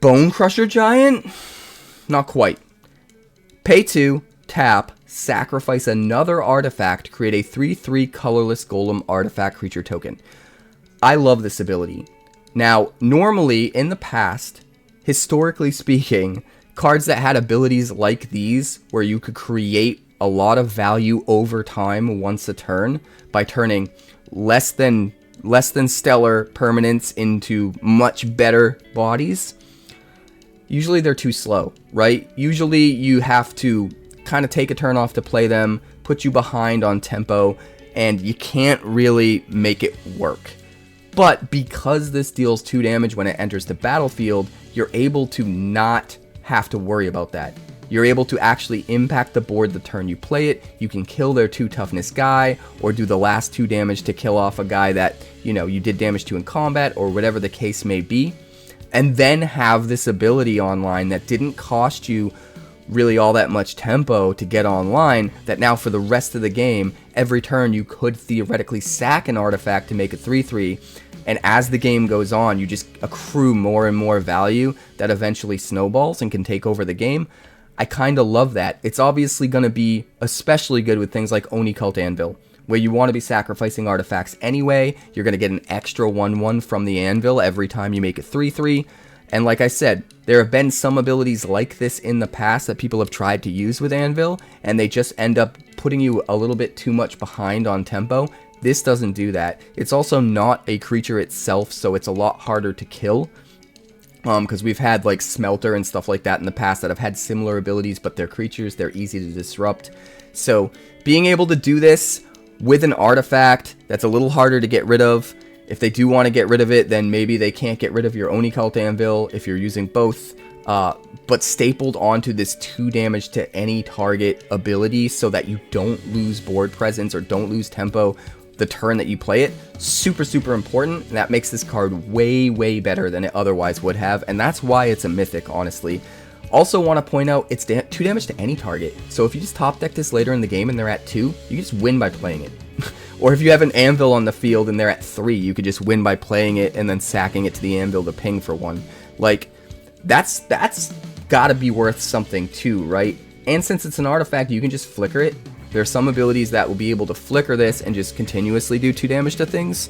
Bone Crusher Giant? Not quite. Pay 2, tap, sacrifice another artifact, create a 3/3 colorless golem artifact creature token. I love this ability. Now, normally, in the past, historically speaking, cards that had abilities like these, where you could create a lot of value over time once a turn by turning less than stellar permanents into much better bodies, usually they're too slow, right? Usually you have to kind of take a turn off to play them, put you behind on tempo, and you can't really make it work. But because this deals 2 damage when it enters the battlefield, you're able to not have to worry about that. You're able to actually impact the board the turn you play it. You can kill their 2 toughness guy, or do the last 2 damage to kill off a guy that, you know, you did damage to in combat, or whatever the case may be. And then have this ability online that didn't cost you really all that much tempo to get online, that now for the rest of the game, every turn you could theoretically sack an artifact to make a 3/3, and as the game goes on, you just accrue more and more value that eventually snowballs and can take over the game. I kind of love that. It's obviously going to be especially good with things like Oni Cult Anvil, where you want to be sacrificing artifacts anyway. You're going to get an extra 1/1 from the Anvil every time you make a 3/3. And like I said, there have been some abilities like this in the past that people have tried to use with Anvil, and they just end up putting you a little bit too much behind on tempo. This doesn't do that. It's also not a creature itself, so it's a lot harder to kill. Because we've had like Smelter and stuff like that in the past that have had similar abilities, but they're creatures, they're easy to disrupt. So being able to do this with an artifact that's a little harder to get rid of, if they do want to get rid of it, then maybe they can't get rid of your Oni Cult Anvil if you're using both, but stapled onto this 2 damage to any target ability so that you don't lose board presence or don't lose tempo the turn that you play it. Super, super important, and that makes this card way, way better than it otherwise would have, and that's why it's a mythic, honestly. Also want to point out, it's 2 damage to any target, so if you just top deck this later in the game and they're at 2, you just win by playing it. Or if you have an Anvil on the field and they're at 3, you could just win by playing it and then sacking it to the Anvil to ping for 1. Like, that's gotta be worth something too, right? And since it's an artifact, you can just flicker it. There are some abilities that will be able to flicker this and just continuously do 2 damage to things,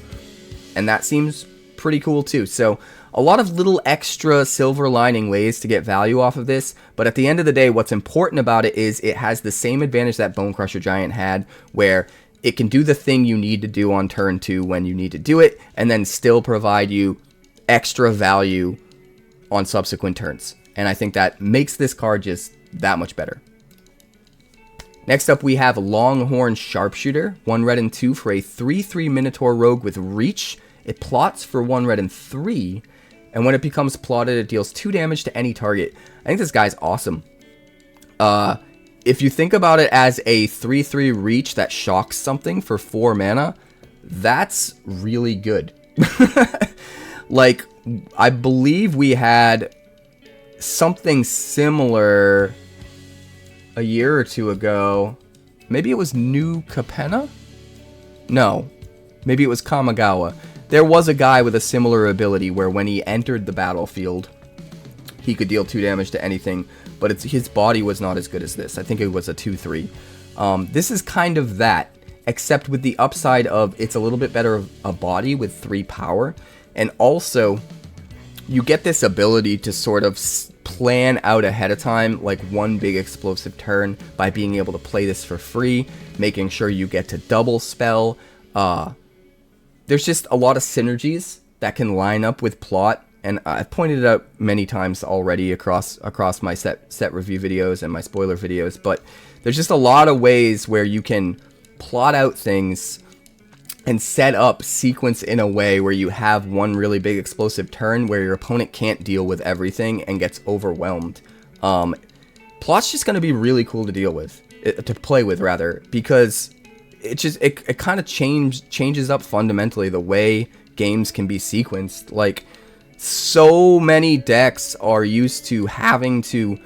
and that seems pretty cool too. So a lot of little extra silver lining ways to get value off of this, but at the end of the day, what's important about it is it has the same advantage that Bone Crusher Giant had, where it can do the thing you need to do on turn 2 when you need to do it, and then still provide you extra value on subsequent turns. And I think that makes this card just that much better. Next up, we have Longhorn Sharpshooter, 1 red and 2 for a 3/3 Minotaur Rogue with Reach. It plots for 1 red and 3, and when it becomes plotted, it deals 2 damage to any target. I think this guy's awesome. If you think about it as a 3/3 Reach that shocks something for 4 mana, that's really good. Like, I believe we had something similar a year or 2 ago. Maybe it was New Capenna? No. Maybe it was Kamigawa. There was a guy with a similar ability where when he entered the battlefield, he could deal 2 damage to anything, but his body was not as good as this. I think it was a 2/3. This is kind of that, except with the upside of it's a little bit better of a body with 3 power, and also you get this ability to sort of plan out ahead of time, like one big explosive turn, by being able to play this for free, making sure you get to double spell. There's just a lot of synergies that can line up with plot, and I've pointed it out many times already across my set review videos and my spoiler videos, but there's just a lot of ways where you can plot out things and set up sequence in a way where you have one really big explosive turn where your opponent can't deal with everything and gets overwhelmed. Plot's just going to be really cool to deal with, to play with rather, because it kind of changes up fundamentally the way games can be sequenced. Like, so many decks are used to having to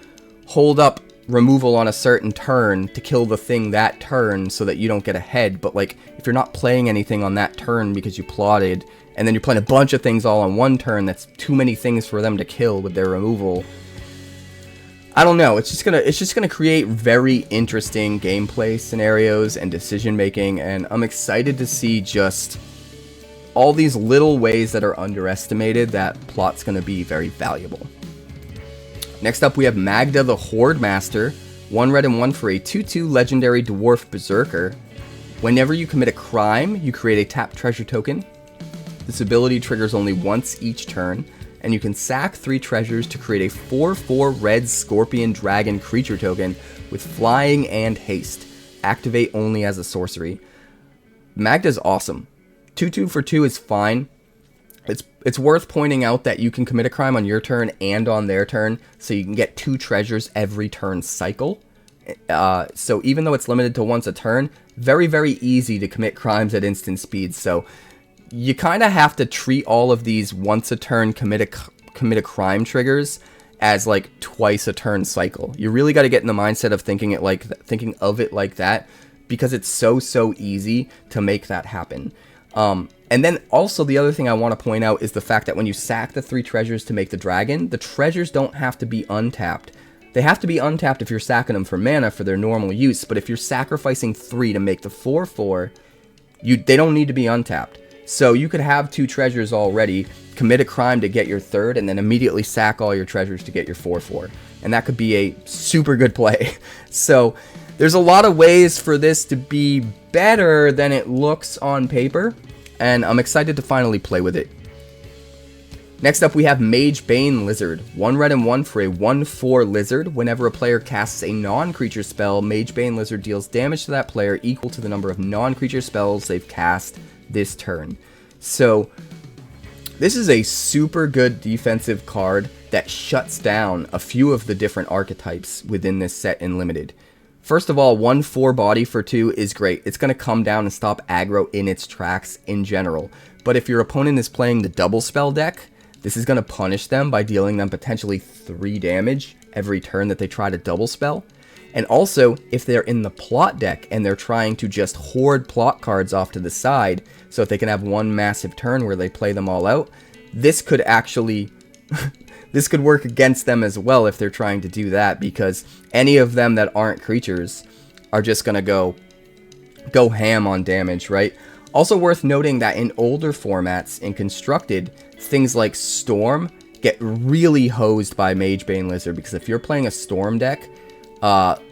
hold up removal on a certain turn to kill the thing that turn so that you don't get ahead, but like if you're not playing anything on that turn because you plotted, and then you're playing a bunch of things all on one turn, that's too many things for them to kill with their removal. I don't know, it's just gonna create very interesting gameplay scenarios and decision making, and I'm excited to see just all these little ways that are underestimated that plot's gonna be very valuable. Next up, we have Magda the Horde Master, 1 red and 1 for a 2/2 legendary dwarf berserker. Whenever you commit a crime, you create a tapped treasure token. This ability triggers only once each turn, and you can sack 3 treasures to create a 4/4 red scorpion dragon creature token with flying and haste. Activate only as a sorcery. Magda's awesome. 2/2 for 2 is fine. It's worth pointing out that you can commit a crime on your turn and on their turn, so you can get 2 treasures every turn cycle. So even though it's limited to once a turn, very, very easy to commit crimes at instant speed. So you kind of have to treat all of these once a turn commit a crime triggers as like twice a turn cycle. You really got to get in the mindset of thinking of it like that, because it's so easy to make that happen. And then also the other thing I want to point out is the fact that when you sack the 3 treasures to make the dragon, the treasures don't have to be untapped. They have to be untapped if you're sacking them for mana for their normal use, but if you're sacrificing 3 to make the 4/4, they don't need to be untapped. So you could have 2 treasures already, commit a crime to get your 3rd, and then immediately sack all your treasures to get your 4/4. And that could be a super good play. So there's a lot of ways for this to be better than it looks on paper, and I'm excited to finally play with it. Next up, we have Magebane Lizard, 1 red and 1 for a 1/4 lizard. Whenever a player casts a non-creature spell, Magebane Lizard deals damage to that player equal to the number of non-creature spells they've cast this turn. So this is a super good defensive card that shuts down a few of the different archetypes within this set in Limited. First of all, 1/4 body for 2 is great. It's going to come down and stop aggro in its tracks in general. But if your opponent is playing the double spell deck, this is going to punish them by dealing them potentially 3 damage every turn that they try to double spell. And also, if they're in the plot deck and they're trying to just hoard plot cards off to the side, so if they can have one massive turn where they play them all out, this could actually this could work against them as well if they're trying to do that, because any of them that aren't creatures are just going to go ham on damage, right? Also worth noting that in older formats, in Constructed, things like Storm get really hosed by Magebane Lizard, because if you're playing a Storm deck,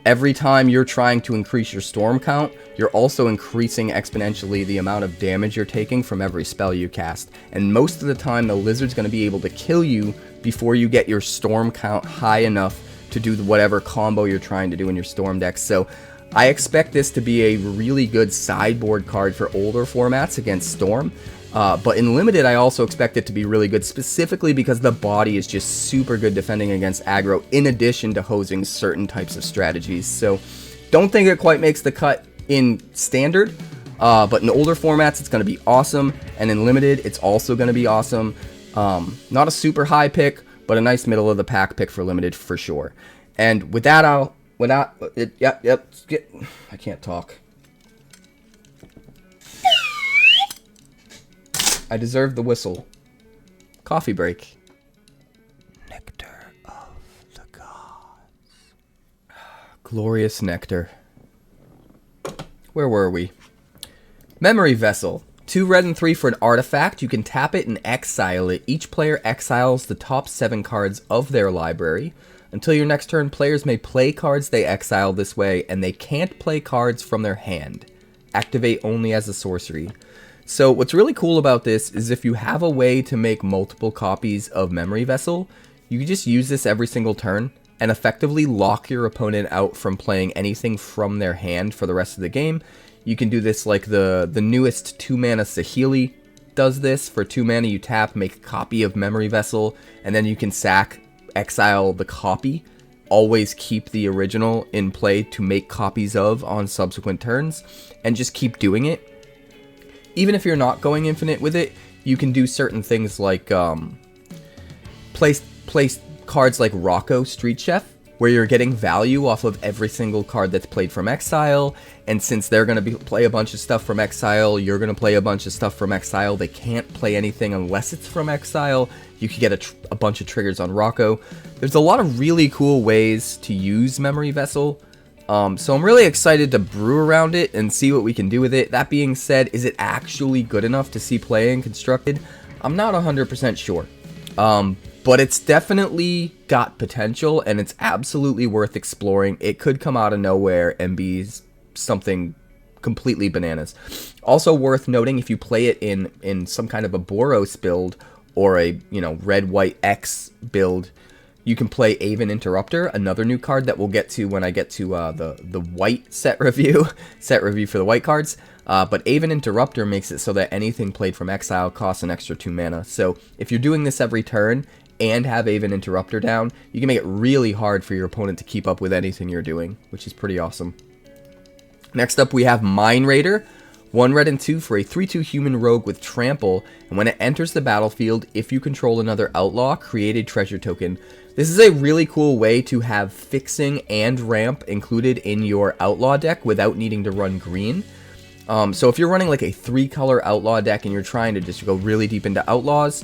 every time you're trying to increase your Storm count, you're also increasing exponentially the amount of damage you're taking from every spell you cast. And most of the time, the Lizard's going to be able to kill you before you get your Storm count high enough to do whatever combo you're trying to do in your Storm deck. So I expect this to be a really good sideboard card for older formats against Storm. But in Limited, I also expect it to be really good, specifically because the body is just super good defending against aggro, in addition to hosing certain types of strategies. So don't think it quite makes the cut in Standard, but in older formats, it's going to be awesome. And in Limited, it's also going to be awesome. Not a super high pick, but a nice middle of the pack pick for Limited for sure. And with that, I can't talk. I deserve the whistle. Coffee break. Nectar of the gods. Glorious nectar. Where were we? Memory Vessel. 2 red and 3 for an artifact. You can tap it and exile it. Each player exiles the top 7 cards of their library. Until your next turn, players may play cards they exile this way, and they can't play cards from their hand. Activate only as a sorcery. So what's really cool about this is if you have a way to make multiple copies of Memory Vessel, you can just use this every single turn and effectively lock your opponent out from playing anything from their hand for the rest of the game. You can do this like the newest 2-mana Saheeli does this. For 2 mana you tap, make a copy of Memory Vessel, and then you can sack, exile the copy, always keep the original in play to make copies of on subsequent turns, and just keep doing it. Even if you're not going infinite with it, you can do certain things like place cards like Rocco Street Chef, where you're getting value off of every single card that's played from exile, and since they're going to play a bunch of stuff from exile, you're going to play a bunch of stuff from exile. They can't play anything unless it's from exile. You can get a bunch of triggers on Rocco. There's a lot of really cool ways to use Memory Vessel, so I'm really excited to brew around it and see what we can do with it. That being said, is it actually good enough to see play in Constructed? I'm not 100% sure. But it's definitely got potential, and it's absolutely worth exploring. It could come out of nowhere and be something completely bananas. Also worth noting, if you play it in some kind of a Boros build or a red-white X build, you can play Aven Interrupter, another new card that we'll get to when I get to the white set review for the white cards. But Aven Interrupter makes it so that anything played from exile costs an extra 2 mana. So if you're doing this every turn and have Aven Interrupter down, you can make it really hard for your opponent to keep up with anything you're doing, which is pretty awesome. Next up, we have Mind Raider. 1 red and 2 for a 3/2 human rogue with trample, and when it enters the battlefield, if you control another outlaw, create a treasure token. This is a really cool way to have fixing and ramp included in your outlaw deck without needing to run green. So if you're running like a 3-color outlaw deck and you're trying to just go really deep into outlaws,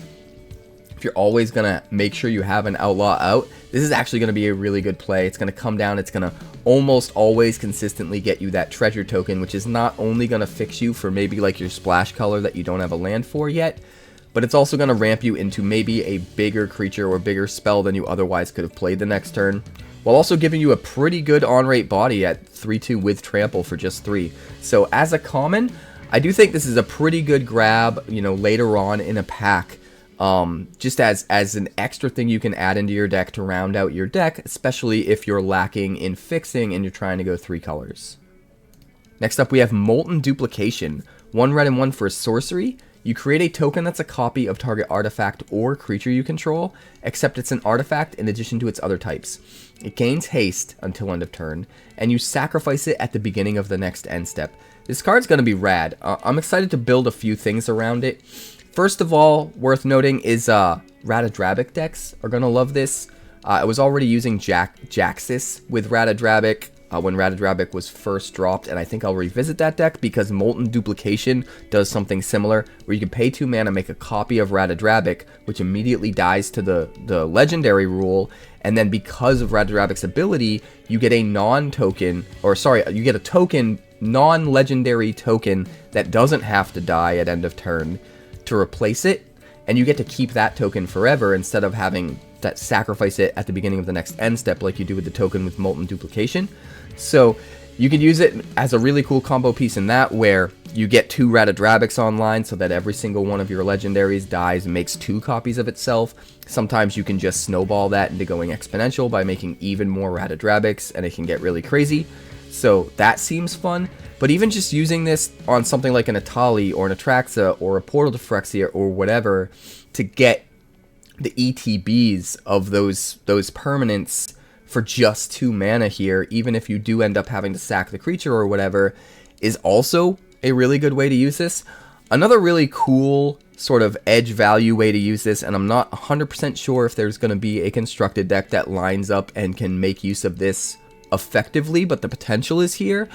if you're always going to make sure you have an outlaw out, this is actually going to be a really good play. It's going to come down, it's going to almost always consistently get you that treasure token, which is not only going to fix you for maybe like your splash color that you don't have a land for yet, but it's also going to ramp you into maybe a bigger creature or bigger spell than you otherwise could have played the next turn, while also giving you a pretty good on-rate body at 3/2 with trample for just 3. So as a common, I do think this is a pretty good grab, later on in a pack. Just as an extra thing you can add into your deck to round out your deck, especially if you're lacking in fixing and you're trying to go 3 colors. Next up, we have Molten Duplication. 1 red and 1 for a sorcery. You create a token that's a copy of target artifact or creature you control, except it's an artifact in addition to its other types. It gains haste until end of turn, and you sacrifice it at the beginning of the next end step. This card's going to be rad. I'm excited to build a few things around it. First of all, worth noting is Ratadrabic decks are going to love this. I was already using Jaxis with Ratadrabic when Ratadrabic was first dropped, and I think I'll revisit that deck because Molten Duplication does something similar, where you can pay 2 mana, make a copy of Ratadrabic, which immediately dies to the legendary rule, and then because of Ratadrabic's ability, you get a you get a token, non-legendary token that doesn't have to die at end of turn to replace it, and you get to keep that token forever instead of having that sacrifice it at the beginning of the next end step like you do with the token with Molten Duplication. So you could use it as a really cool combo piece in that, where you get 2 Ratadrabics online so that every single one of your legendaries dies and makes 2 copies of itself. Sometimes you can just snowball that into going exponential by making even more Ratadrabics, and it can get really crazy. So that seems fun. But even just using this on something like an Atali or an Atraxa or a Portal to Phyrexia or whatever to get the ETBs of those permanents for just 2 mana here, even if you do end up having to sack the creature or whatever, is also a really good way to use this. Another really cool sort of edge value way to use this, and I'm not 100% sure if there's going to be a constructed deck that lines up and can make use of this effectively, but the potential is here,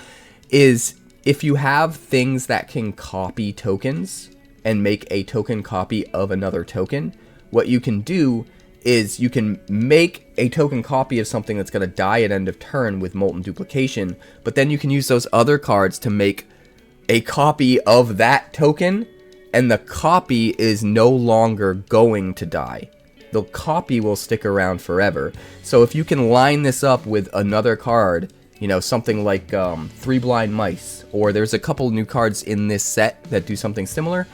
is if you have things that can copy tokens and make a token copy of another token, what you can do is you can make a token copy of something that's going to die at end of turn with Molten Duplication, but then you can use those other cards to make a copy of that token and the copy is no longer going to die. The copy will stick around forever. So if you can line this up with another card, you know, something like 3 Blind Mice, or there's a couple new cards in this set that do something similar,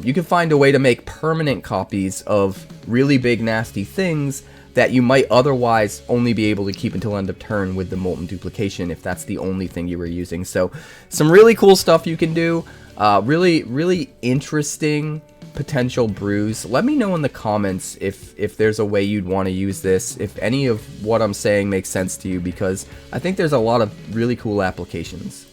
you can find a way to make permanent copies of really big nasty things that you might otherwise only be able to keep until end of turn with the Molten Duplication if that's the only thing you were using. So some really cool stuff you can do. Really interesting potential brews. Let me know in the comments if there's a way you'd want to use this, if any of what I'm saying makes sense to you, because I think there's a lot of really cool applications.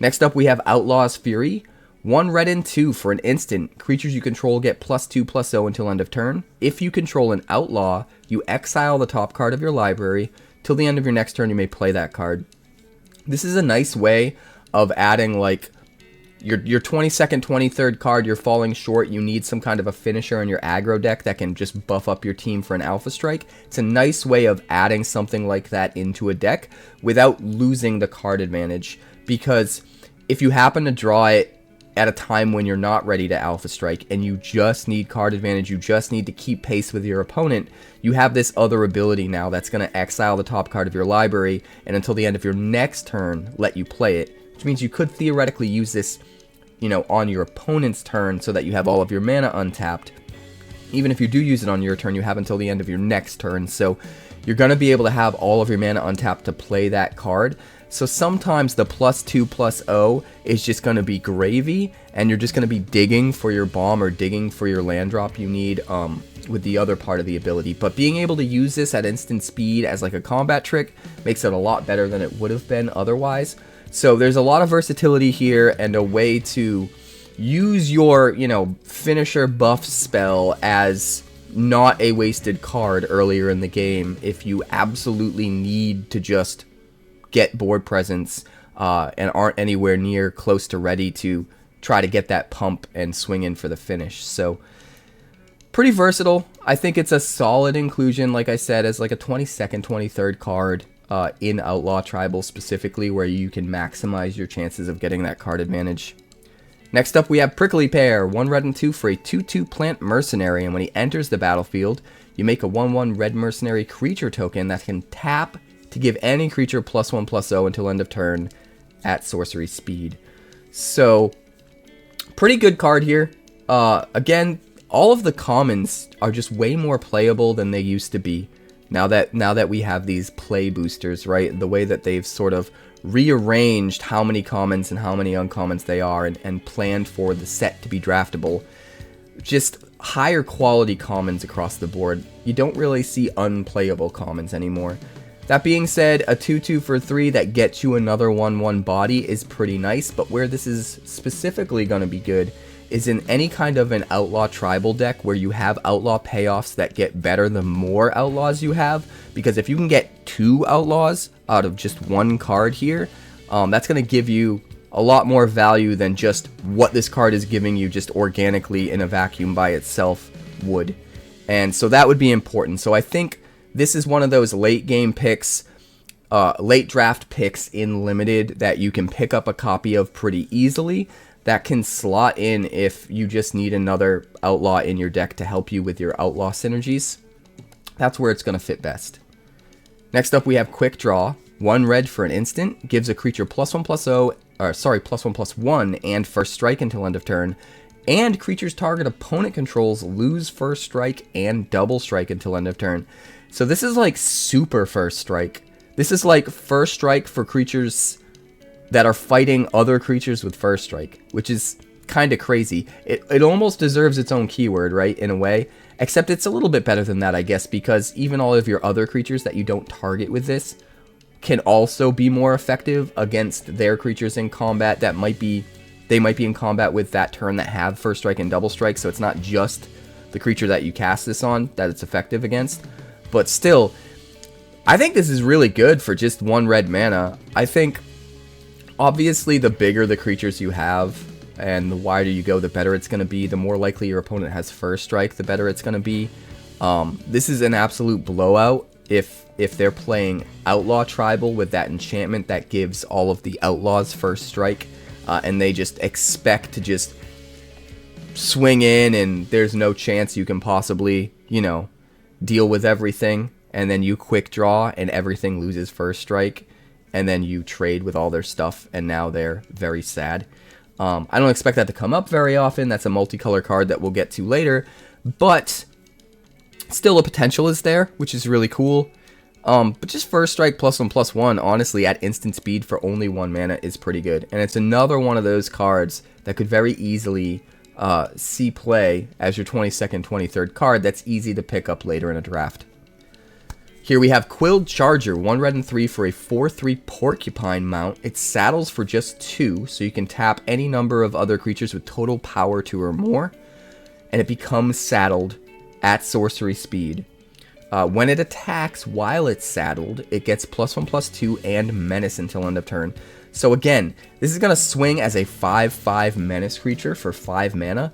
Next up we have Outlaws Fury. 1 red and 2 for an instant. Creatures you control get +2/+0 until end of turn. If you control an outlaw, you exile the top card of your library. Till the end of your next turn you may play that card. This is a nice way of adding like your 22nd, 23rd card, you're falling short, you need some kind of a finisher in your aggro deck that can just buff up your team for an alpha strike. It's a nice way of adding something like that into a deck without losing the card advantage, because if you happen to draw it at a time when you're not ready to alpha strike and you just need card advantage, you just need to keep pace with your opponent, you have this other ability now that's going to exile the top card of your library and until the end of your next turn let you play it. Which means you could theoretically use this, you know, on your opponent's turn so that you have all of your mana untapped. Even if you do use it on your turn, you have until the end of your next turn. So you're going to be able to have all of your mana untapped to play that card. So sometimes the +2/+0 is just going to be gravy, and you're just going to be digging for your bomb or digging for your land drop you need with the other part of the ability. But being able to use this at instant speed as like a combat trick makes it a lot better than it would have been otherwise. So there's a lot of versatility here and a way to use your, you know, finisher buff spell as not a wasted card earlier in the game if you absolutely need to just get board presence and aren't anywhere near close to ready to try to get that pump and swing in for the finish. So pretty versatile. I think it's a solid inclusion, like I said, as like a 22nd, 23rd card in Outlaw Tribal specifically, where you can maximize your chances of getting that card advantage. Next up we have Prickly Pear, 1 red and 2 for a 2/2 plant mercenary, and when he enters the battlefield, you make a 1/1 red mercenary creature token that can tap to give any creature +1/+0 until end of turn at sorcery speed. So pretty good card here. Again, all of the commons are just way more playable than they used to be. Now that we have these play boosters, right? The way that they've sort of rearranged how many commons and how many uncommons they are and planned for the set to be draftable. Just higher quality commons across the board. You don't really see unplayable commons anymore. That being said, a 2/2 for 3 that gets you another 1/1 body is pretty nice, but where this is specifically going to be good is in any kind of an outlaw tribal deck where you have outlaw payoffs that get better the more outlaws you have, because if you can get 2 outlaws out of just 1 card here, that's going to give you a lot more value than just what this card is giving you just organically in a vacuum by itself would. And so that would be important. So I think this is one of those late game picks, late draft picks in Limited that you can pick up a copy of pretty easily, that can slot in if you just need another outlaw in your deck to help you with your outlaw synergies. That's where it's going to fit best. Next up we have Quick Draw. 1 red for an instant, gives a creature +1/+1 and first strike until end of turn, and creatures target opponent controls lose first strike and double strike until end of turn. So this is like super first strike. This is like first strike for creatures that are fighting other creatures with first strike, which is kind of crazy. It almost deserves its own keyword, right, in a way, except it's a little bit better than that, I guess, because even all of your other creatures that you don't target with this can also be more effective against their creatures in combat that might be in combat with that turn that have first strike and double strike. So it's not just the creature that you cast this on that it's effective against, but still, I think this is really good for just 1 red mana. I think obviously the bigger the creatures you have and the wider you go, the better it's going to be. The more likely your opponent has first strike, the better it's going to be. This is an absolute blowout if they're playing Outlaw Tribal with that enchantment that gives all of the outlaws first strike, and they just expect to just swing in and there's no chance you can possibly, you know, deal with everything, and then you quick draw and everything loses first strike, and then you trade with all their stuff and now they're very sad. I don't expect that to come up very often. That's a multicolor card that we'll get to later, but still the potential is there, which is really cool. But just first strike +1/+1, honestly, at instant speed for only 1 mana is pretty good. And it's another one of those cards that could very easily see play as your 22nd, 23rd card that's easy to pick up later in a draft. Here we have Quilled Charger, 1 red and 3 for a 4/3 Porcupine mount. It saddles for just 2, so you can tap any number of other creatures with total power 2 or more, and it becomes saddled at sorcery speed. When it attacks while it's saddled, it gets +1/+2 and Menace until end of turn. So again, this is going to swing as a 5/5 Menace creature for 5 mana.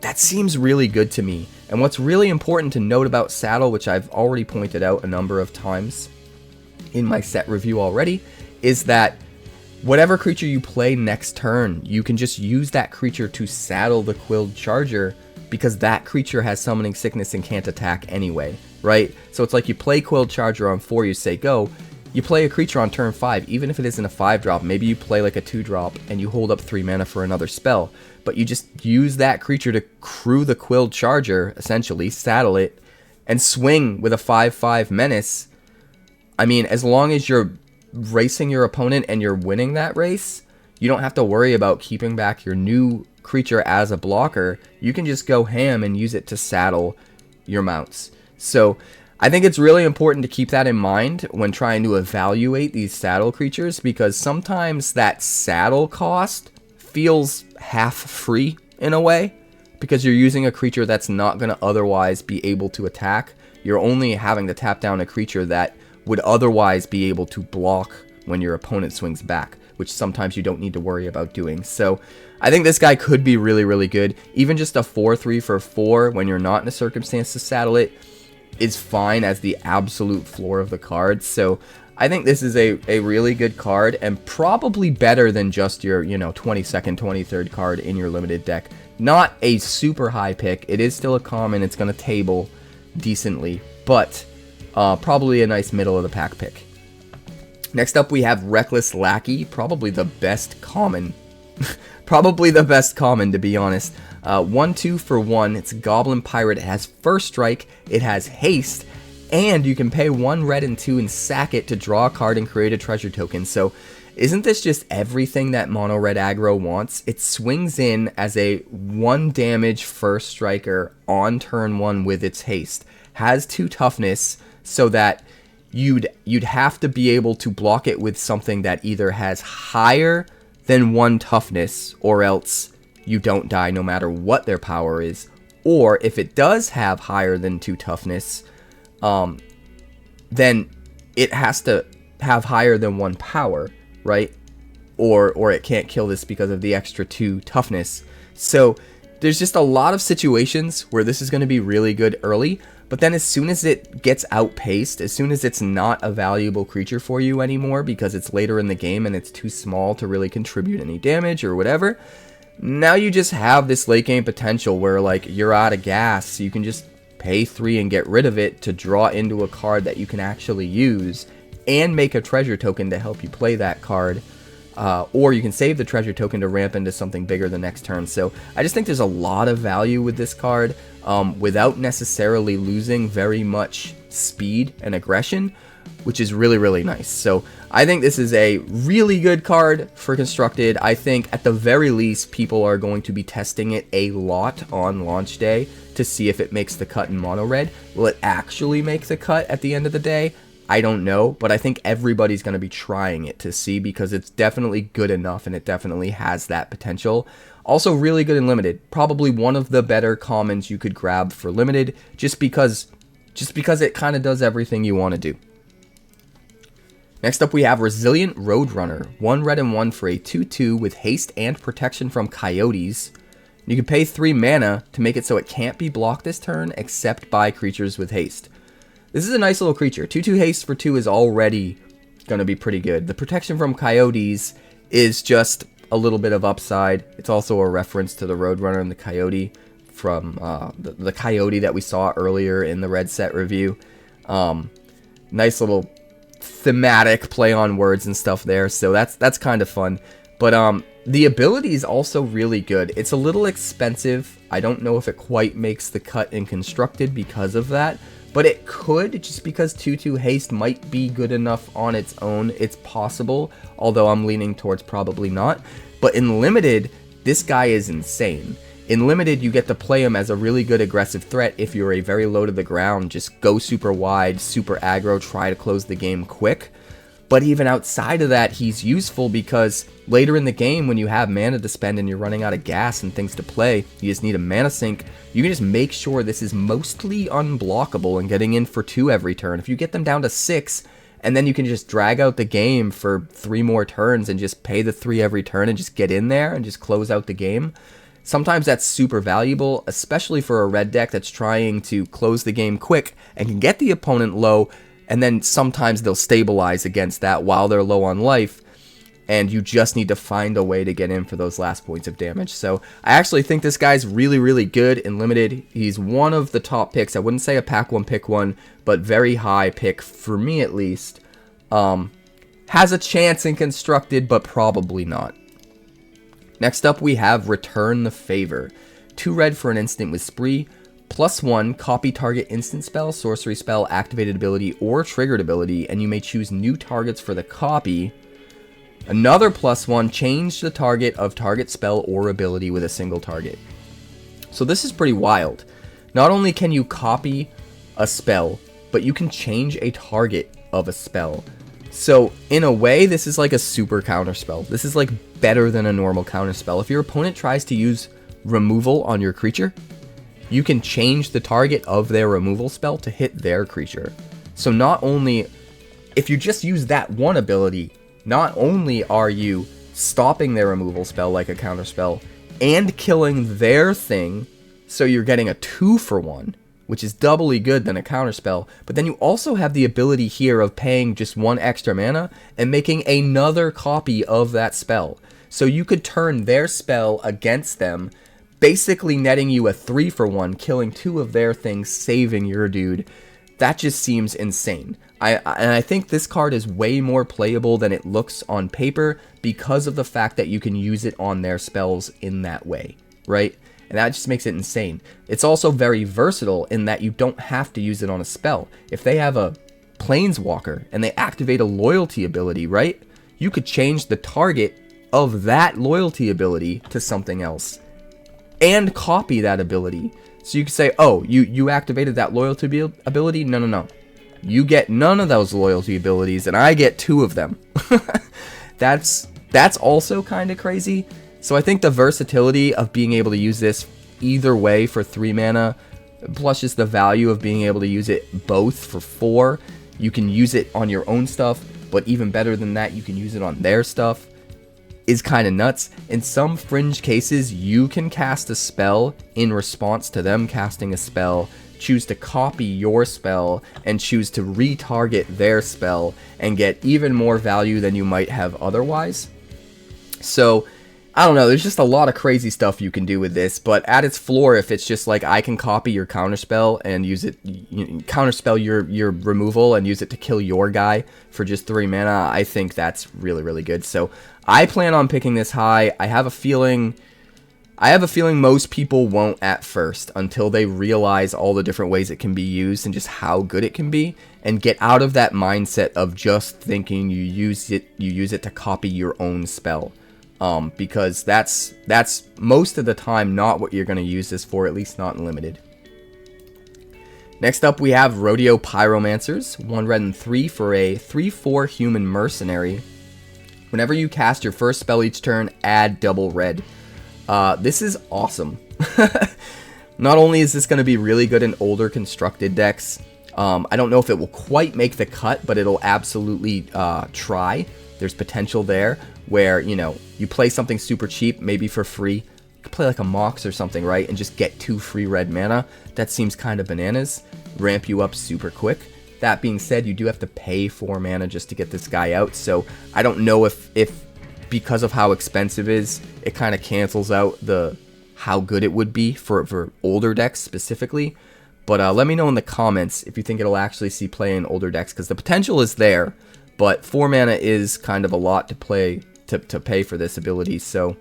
That seems really good to me. And what's really important to note about Saddle, which I've already pointed out a number of times in my set review already, is that whatever creature you play next turn, you can just use that creature to saddle the Quilled Charger, because that creature has Summoning Sickness and can't attack anyway, right? So it's like you play Quilled Charger on 4, you say go, you play a creature on turn 5, even if it isn't a 5-drop, maybe you play like a 2-drop and you hold up 3 mana for another spell, but you just use that creature to crew the Quilled Charger, essentially, saddle it, and swing with a 5/5 Menace. I mean, as long as you're racing your opponent and you're winning that race, you don't have to worry about keeping back your new creature as a blocker. You can just go ham and use it to saddle your mounts. So I think it's really important to keep that in mind when trying to evaluate these saddle creatures, because sometimes that saddle cost feels half free in a way, because you're using a creature that's not going to otherwise be able to attack. You're only having to tap down a creature that would otherwise be able to block when your opponent swings back, which sometimes you don't need to worry about doing. So I think this guy could be really, really good. Even just a 4/3 for 4 when you're not in a circumstance to saddle it is fine as the absolute floor of the card. So I think this is a really good card, and probably better than just your, you know, 22nd, 23rd card in your limited deck. Not a super high pick. It is still a common. It's going to table decently, but probably a nice middle of the pack pick. Next up, we have Reckless Lackey, probably the best common. Probably the best common, to be honest. 1/2 for 1. It's a Goblin Pirate. It has first strike. It has haste. And you can pay 1 red and 2 and sack it to draw a card and create a treasure token. So isn't this just everything that mono red aggro wants? It swings in as a 1 damage first striker on turn 1 with its haste. Has 2 toughness, so that you'd have to be able to block it with something that either has higher than 1 toughness, or else you don't die no matter what their power is. Or if it does have higher than 2 toughness, then it has to have higher than 1 power, right? Or it can't kill this because of the extra 2 toughness. So there's just a lot of situations where this is going to be really good early, but then as soon as it gets outpaced, as soon as it's not a valuable creature for you anymore because it's later in the game and it's too small to really contribute any damage or whatever, now you just have this late game potential where, like, you're out of gas, so you can just pay 3 and get rid of it to draw into a card that you can actually use and make a treasure token to help you play that card. Or you can save the treasure token to ramp into something bigger the next turn. So I just think there's a lot of value with this card without necessarily losing very much speed and aggression, which is really, really nice. So I think this is a really good card for Constructed. I think at the very least people are going to be testing it a lot on launch day to see if it makes the cut in mono red. Will it actually make the cut at the end of the day? I don't know, but I think everybody's going to be trying it to see, because it's definitely good enough and it definitely has that potential. Also really good in limited. Probably one of the better commons you could grab for limited, just because it kind of does everything you want to do. Next up we have Resilient Roadrunner. 1 red and 1 for a 2/2 with haste and protection from coyotes. You can pay 3 mana to make it so it can't be blocked this turn except by creatures with haste. This is a nice little creature. 2/2 haste for 2 is already going to be pretty good. The protection from coyotes is just a little bit of upside. It's also a reference to the Roadrunner and the Coyote from the Coyote that we saw earlier in the red set review. Nice little thematic play on words and stuff there, so that's kind of fun. But the ability is also really good. It's a little expensive. I don't know if it quite makes the cut in Constructed because of that, but it could, just because 2/2 haste might be good enough on its own. It's possible, although I'm leaning towards probably not. But in Limited, this guy is insane. In Limited, you get to play him as a really good aggressive threat if you're a very low to the ground. Just go super wide, super aggro, try to close the game quick. But even outside of that, he's useful because later in the game, when you have mana to spend and you're running out of gas and things to play, you just need a mana sink. You can just make sure this is mostly unblockable and getting in for 2 every turn. If you get them down to 6, and then you can just drag out the game for 3 more turns and just pay the 3 every turn and just get in there and just close out the game. Sometimes that's super valuable, especially for a red deck that's trying to close the game quick and can get the opponent low, and then sometimes they'll stabilize against that while they're low on life, and you just need to find a way to get in for those last points of damage. So I actually think this guy's really, really good in Limited. He's one of the top picks. I wouldn't say a pack one, pick one, but very high pick for me at least. Has a chance in Constructed, but probably not. Next up, we have Return the Favor. 2 red for an instant with Spree. +1, copy target instant spell, sorcery spell, activated ability, or triggered ability, and you may choose new targets for the copy. Another +1, change the target of target spell or ability with a single target. So this is pretty wild. Not only can you copy a spell, but you can change a target of a spell. So in a way, this is like a super counterspell. This is like better than a normal counterspell. If your opponent tries to use removal on your creature, you can change the target of their removal spell to hit their creature. So not only, if you just use that one ability, not only are you stopping their removal spell like a counterspell and killing their thing, so you're getting a 2-for-1, which is doubly good than a counterspell, but then you also have the ability here of paying just 1 extra mana and making another copy of that spell. So you could turn their spell against them, basically netting you a 3-for-1, killing 2 of their things, saving your dude. That just seems insane. And I think this card is way more playable than it looks on paper because of the fact that you can use it on their spells in that way, right? And that just makes it insane. It's also very versatile in that you don't have to use it on a spell. If they have a Planeswalker and they activate a loyalty ability, right? You could change the target of that loyalty ability to something else and copy that ability. So you could say, oh, you activated that loyalty ability? No. You get none of those loyalty abilities and I get 2 of them. That's also kind of crazy. So I think the versatility of being able to use this either way for 3 mana, plus just the value of being able to use it both for 4. You can use it on your own stuff, but even better than that, you can use it on their stuff, is kind of nuts. In some fringe cases, you can cast a spell in response to them casting a spell, choose to copy your spell, and choose to retarget their spell, and get even more value than you might have otherwise. So I don't know, there's just a lot of crazy stuff you can do with this, but at its floor, if it's just like I can copy your counterspell and use it, counterspell your removal and use it to kill your guy for just 3 mana, I think that's really, really good. So I plan on picking this high. I have a feeling most people won't at first until they realize all the different ways it can be used and just how good it can be, and get out of that mindset of just thinking you use it to copy your own spell. Because that's most of the time not what you're going to use this for, at least not in Limited. Next up, we have Rodeo Pyromancers. 1 red and 3 for a 3/4 human mercenary. Whenever you cast your first spell each turn, add double red. This is awesome. Not only is this going to be really good in older constructed decks, I don't know if it will quite make the cut, but it'll absolutely try. There's potential there where, you know, you play something super cheap, maybe for free. You could play like a Mox or something, right? And just get 2 free red mana. That seems kind of bananas. Ramp you up super quick. That being said, you do have to pay 4 mana just to get this guy out. So I don't know if because of how expensive it is, it kind of cancels out how good it would be for older decks specifically. But let me know in the comments if you think it'll actually see play in older decks, because the potential is there, but 4 mana is kind of a lot to pay for this ability. So,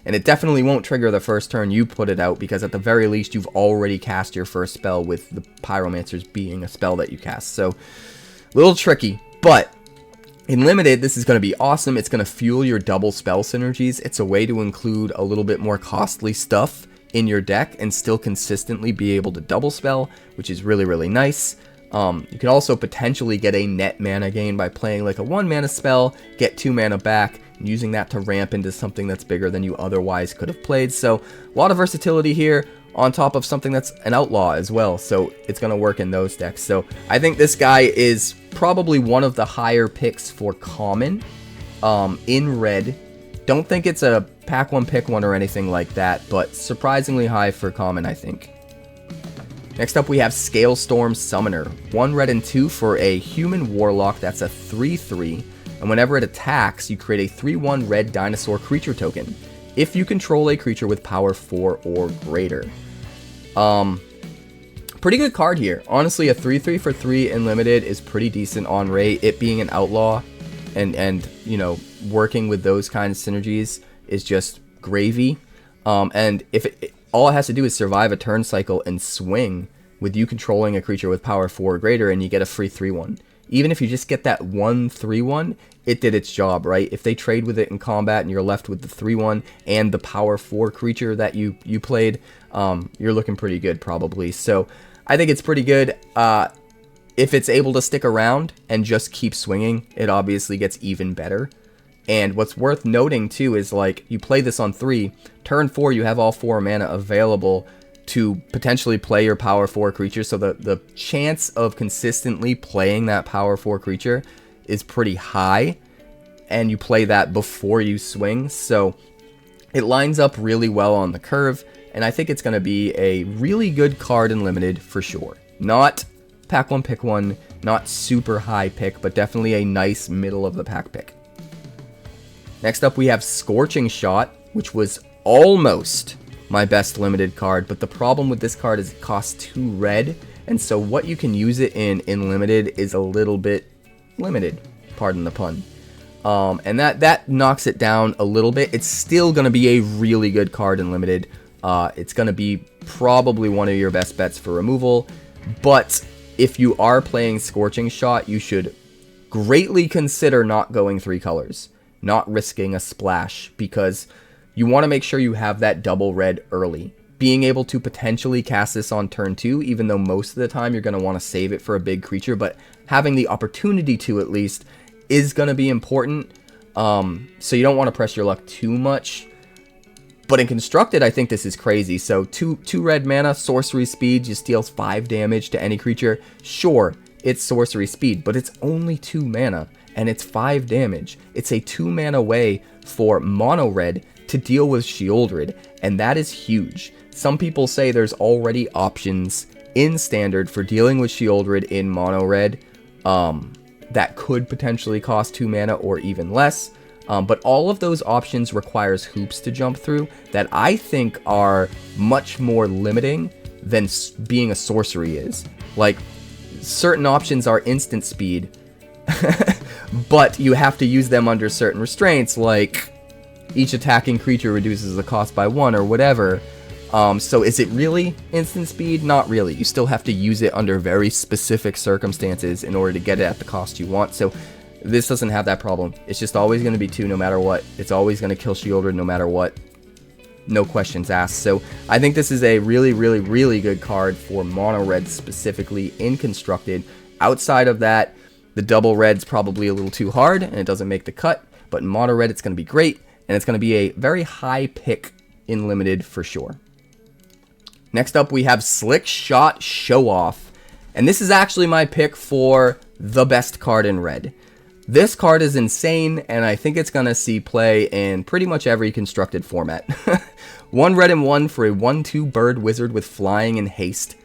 and it definitely won't trigger the first turn you put it out, because at the very least you've already cast your first spell with the Pyromancers being a spell that you cast. So, a little tricky, but in Limited, this is going to be awesome. It's going to fuel your double spell synergies. It's a way to include a little bit more costly stuff in your deck and still consistently be able to double spell, which is really, really nice. You can also potentially get a net mana gain by playing like a 1 mana spell, get 2 mana back, and using that to ramp into something that's bigger than you otherwise could have played. So a lot of versatility here on top of something that's an outlaw as well. So it's going to work in those decks. So I think this guy is probably one of the higher picks for common in red. Don't think it's a pack one, pick one or anything like that, but surprisingly high for common, I think. Next up, we have Scalestorm Summoner. 1 red and 2 for a human warlock that's a 3/3, and whenever it attacks, you create a 3/1 red dinosaur creature token if you control a creature with power 4 or greater. Pretty good card here. Honestly, a 3/3 for 3 in Limited is pretty decent on rate. It being an outlaw and you know, working with those kinds of synergies is just gravy. And if all it has to do is survive a turn cycle and swing with you controlling a creature with power 4 or greater, and you get a free 3/1. Even if you just get that 1 3/1, it did its job, right? If they trade with it in combat and you're left with the 3/1 and the power 4 creature that you played, you're looking pretty good probably. So I think it's pretty good. If it's able to stick around and just keep swinging, it obviously gets even better. And what's worth noting too is, like, you play this on 3, turn 4 you have all 4 mana available to potentially play your power 4 creature, so the chance of consistently playing that power 4 creature is pretty high, and you play that before you swing, so it lines up really well on the curve, and I think it's going to be a really good card in Limited for sure. Not pack one, pick one, not super high pick, but definitely a nice middle of the pack pick. Next up, we have Scorching Shot, which was almost my best Limited card, but the problem with this card is it costs 2 red, and so what you can use it in Limited is a little bit limited, pardon the pun. And that knocks it down a little bit. It's still going to be a really good card in Limited. It's going to be probably one of your best bets for removal, but if you are playing Scorching Shot, you should greatly consider not going 3 colors. Not risking a splash, because you want to make sure you have that double red early. Being able to potentially cast this on turn 2, even though most of the time you're going to want to save it for a big creature, but having the opportunity to at least is going to be important. So you don't want to press your luck too much. But in Constructed, I think this is crazy. So 2 red mana, sorcery speed, just deals 5 damage to any creature. Sure, it's sorcery speed, but it's only 2 mana. And it's 5 damage. It's a 2 mana way for mono red to deal with Sheoldred, and that is huge. Some people say there's already options in Standard for dealing with Sheoldred in mono red that could potentially cost 2 mana or even less. But all of those options requires hoops to jump through that I think are much more limiting than being a sorcery is. Like, certain options are instant speed, but you have to use them under certain restraints, like each attacking creature reduces the cost by 1 or whatever. So is it really instant speed? Not really. You still have to use it under very specific circumstances in order to get it at the cost you want. So this doesn't have that problem. It's just always going to be 2 no matter what. It's always going to kill Sheoldred no matter what. No questions asked. So I think this is a really, really, really good card for mono red specifically in Constructed. Outside of that, the double red's probably a little too hard and it doesn't make the cut, but in mono red it's going to be great, and it's going to be a very high pick in Limited for sure. Next up, we have Slick Shot Show Off, and this is actually my pick for the best card in red. This card is insane, and I think it's going to see play in pretty much every Constructed format. 1 red and 1 for a 1/2 bird wizard with flying and haste,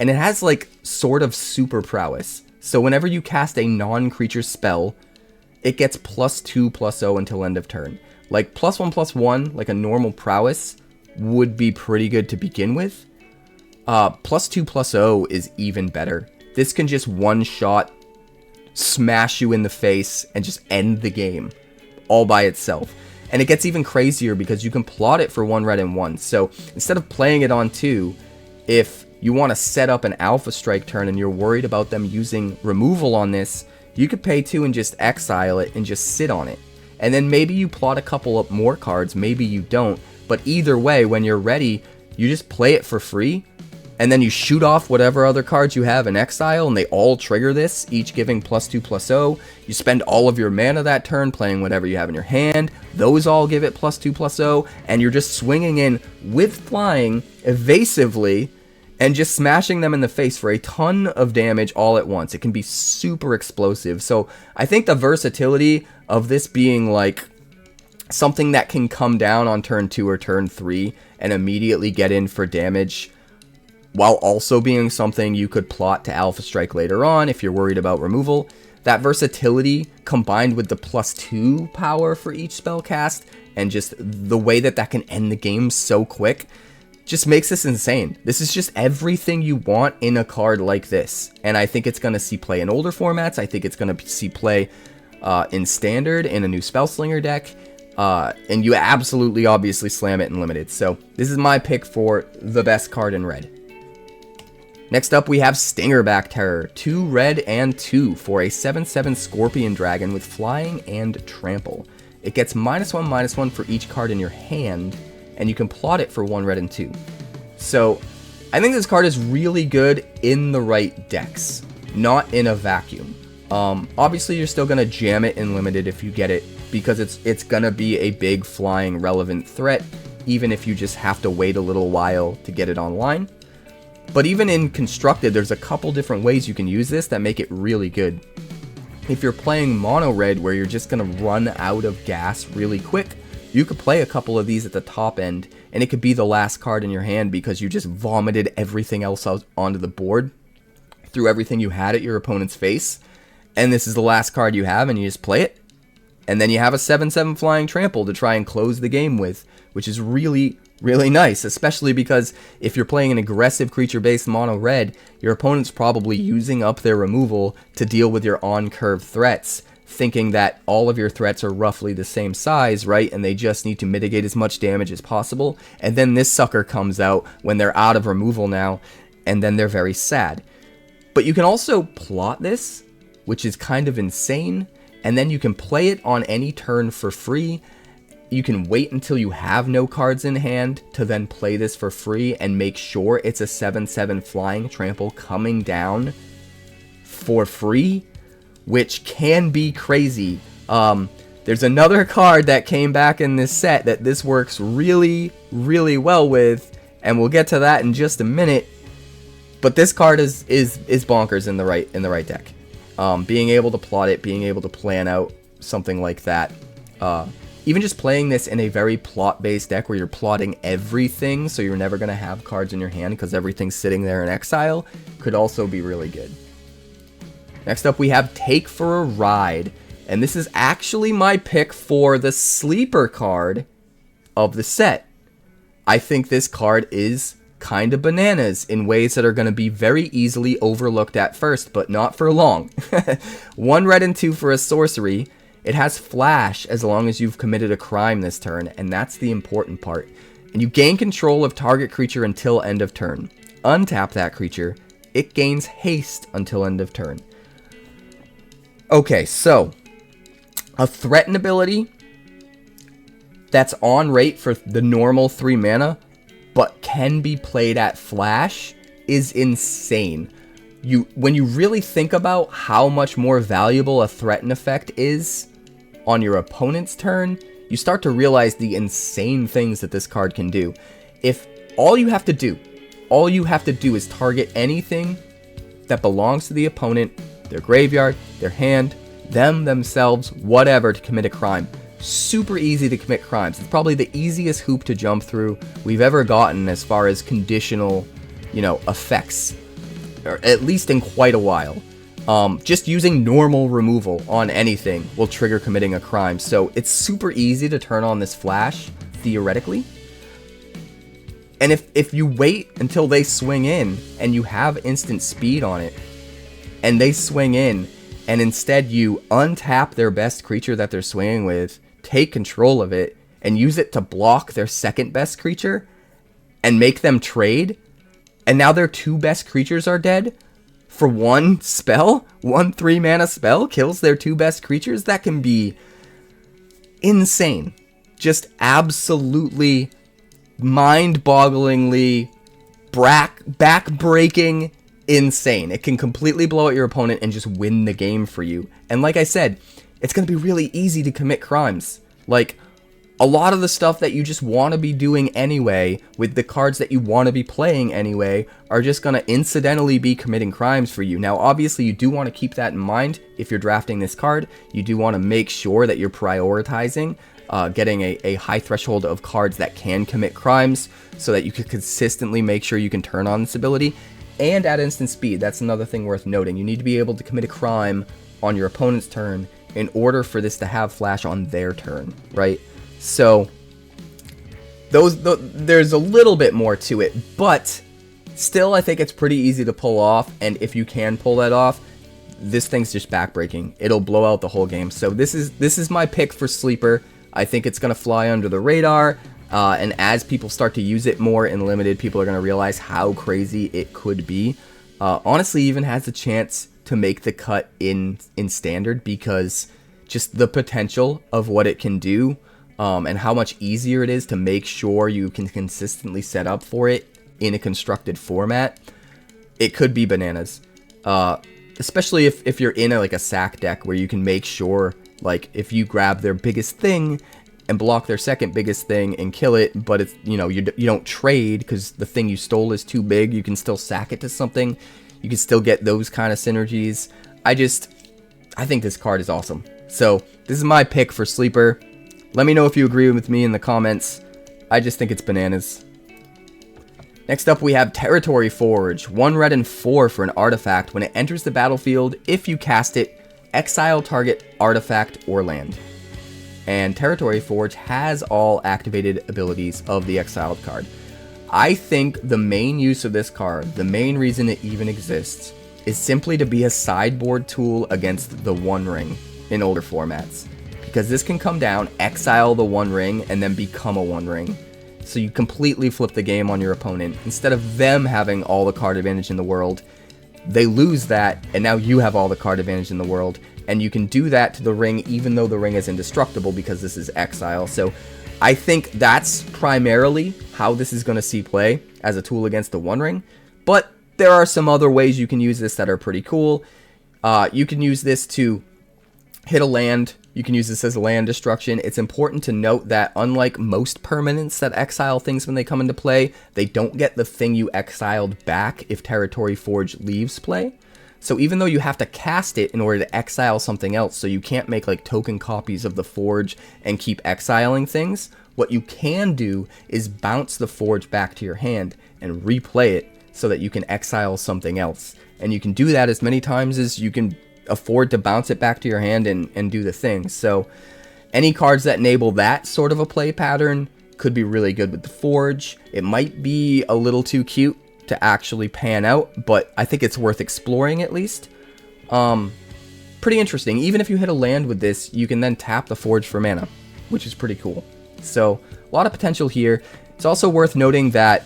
and it has like sort of super prowess. So whenever you cast a non-creature spell, it gets +2/+0 until end of turn. Like +1/+1, like a normal prowess, would be pretty good to begin with. +2/+0 is even better. This can just one-shot smash you in the face and just end the game all by itself. And it gets even crazier because you can plot it for 1 red and 1. So instead of playing it on 2, if you want to set up an Alpha Strike turn and you're worried about them using removal on this, you could pay 2 and just exile it and just sit on it. And then maybe you plot a couple of more cards, maybe you don't. But either way, when you're ready, you just play it for free. And then you shoot off whatever other cards you have in exile, and they all trigger this, each giving +2/+0. You spend all of your mana that turn playing whatever you have in your hand. Those all give it +2/+0, and you're just swinging in with flying, evasively, and just smashing them in the face for a ton of damage all at once. It can be super explosive. So I think the versatility of this being like something that can come down on turn 2 or turn 3 and immediately get in for damage, while also being something you could plot to Alpha Strike later on if you're worried about removal. That versatility combined with the +2 power for each spell cast and just the way that that can end the game so quick just makes this insane. This is just everything you want in a card like this. And I think it's going to see play in older formats. I think it's going to see play in Standard in a new Spellslinger deck. And you absolutely obviously slam it in Limited. So this is my pick for the best card in red. Next up, we have Stingerback Terror, 2 red and 2 for a 7/7 Scorpion Dragon with Flying and Trample. It gets -1/-1 for each card in your hand, and you can plot it for 1 red and 2. So, I think this card is really good in the right decks, not in a vacuum. Obviously, you're still going to jam it in Limited if you get it, because it's going to be a big flying relevant threat, even if you just have to wait a little while to get it online. But even in Constructed, there's a couple different ways you can use this that make it really good. If you're playing mono red where you're just going to run out of gas really quick, you could play a couple of these at the top end, and it could be the last card in your hand because you just vomited everything else out onto the board, threw everything you had at your opponent's face, and this is the last card you have, and you just play it. And then you have a 7/7 Flying Trample to try and close the game with, which is really nice, especially because if you're playing an aggressive creature-based mono red, your opponent's probably using up their removal to deal with your on-curve threats, thinking that all of your threats are roughly the same size, right? And they just need to mitigate as much damage as possible. And then this sucker comes out when they're out of removal now, and then they're very sad. But you can also plot this, which is kind of insane, and then you can play it on any turn for free. You can wait until you have no cards in hand to then play this for free and make sure it's a 7/7 Flying Trample coming down for free, which can be crazy. There's another card that came back in this set that this works really well with, and we'll get to that in just a minute. But this card is bonkers in the right deck. Being able to plot it, being able to plan out something like that. Even just playing this in a very plot-based deck where you're plotting everything, so you're never going to have cards in your hand because everything's sitting there in exile, could also be really good. Next up, we have Take for a Ride, and this is actually my pick for the sleeper card of the set. I think this card is kind of bananas in ways that are going to be very easily overlooked at first, but not for long. 1 red and 2 for a sorcery. It has Flash as long as you've committed a crime this turn, and that's the important part. And you gain control of target creature until end of turn. Untap that creature. It gains haste until end of turn. Okay, so a threaten ability that's on rate for the normal 3 mana, but can be played at Flash is insane. When you really think about how much more valuable a threaten effect is on your opponent's turn, you start to realize the insane things that this card can do. If all you have to do is target anything that belongs to the opponent, their graveyard, their hand, themselves, whatever, to commit a crime. Super easy to commit crimes. It's probably the easiest hoop to jump through we've ever gotten as far as conditional, effects, or at least in quite a while. Just using normal removal on anything will trigger committing a crime. So it's super easy to turn on this flash, theoretically. And if you wait until they swing in and you have instant speed on it, and they swing in, and instead you untap their best creature that they're swinging with, take control of it, and use it to block their second best creature, and make them trade, and now their 2 best creatures are dead, for 1 spell, 1 3-mana spell kills their 2 best creatures, that can be insane. Just absolutely mind-bogglingly back-breaking insane. It can completely blow out your opponent and just win the game for you. And like I said, it's going to be really easy to commit crimes. Like, a lot of the stuff that you just want to be doing anyway, with the cards that you want to be playing anyway, are just going to incidentally be committing crimes for you. Now, obviously, you do want to keep that in mind if you're drafting this card. You do want to make sure that you're prioritizing getting a high threshold of cards that can commit crimes, so that you can consistently make sure you can turn on this ability. And at instant speed, that's another thing worth noting. You need to be able to commit a crime on your opponent's turn in order for this to have flash on their turn, right? So there's a little bit more to it, but still I think it's pretty easy to pull off, and if you can pull that off, this thing's just backbreaking. It'll blow out the whole game. So this is my pick for Sleeper. I think it's going to fly under the radar, and as people start to use it more in Limited, people are going to realize how crazy it could be. Honestly, even has a chance to make the cut in Standard, because just the potential of what it can do, and how much easier it is to make sure you can consistently set up for it in a constructed format. It could be bananas. Especially if you're in like a sack deck where you can make sure, like, if you grab their biggest thing and block their second biggest thing and kill it, but it's, you know, you don't trade because the thing you stole is too big, you can still sack it to something. You can still get those kind of synergies. I think this card is awesome. So this is my pick for Sleeper. Let me know if you agree with me in the comments. I just think it's bananas. Next up, we have Territory Forge. 1 red and 4 for an artifact. When it enters the battlefield, if you cast it, exile target artifact or land. And Territory Forge has all activated abilities of the exiled card. I think the main use of this card, the main reason it even exists, is simply to be a sideboard tool against the One Ring in older formats. Because this can come down, exile the One Ring, and then become a One Ring. So you completely flip the game on your opponent. Instead of them having all the card advantage in the world, they lose that, and now you have all the card advantage in the world. And you can do that to the ring even though the ring is indestructible, because this is exile. So I think that's primarily how this is going to see play, as a tool against the One Ring. But there are some other ways you can use this that are pretty cool. You can use this to hit a land. You can use this as land destruction. It's important to note that unlike most permanents that exile things when they come into play, they don't get the thing you exiled back if Territory Forge leaves play. So even though you have to cast it in order to exile something else, so you can't make like token copies of the Forge and keep exiling things, what you can do is bounce the Forge back to your hand and replay it so that you can exile something else. And you can do that as many times as you can afford to bounce it back to your hand and do the thing. So any cards that enable that sort of a play pattern could be really good with the Forge. It might be a little too cute to actually pan out, but I think it's worth exploring at least. Pretty interesting. Even if you hit a land with this, you can then tap the Forge for mana, which is pretty cool. So a lot of potential here. It's also worth noting that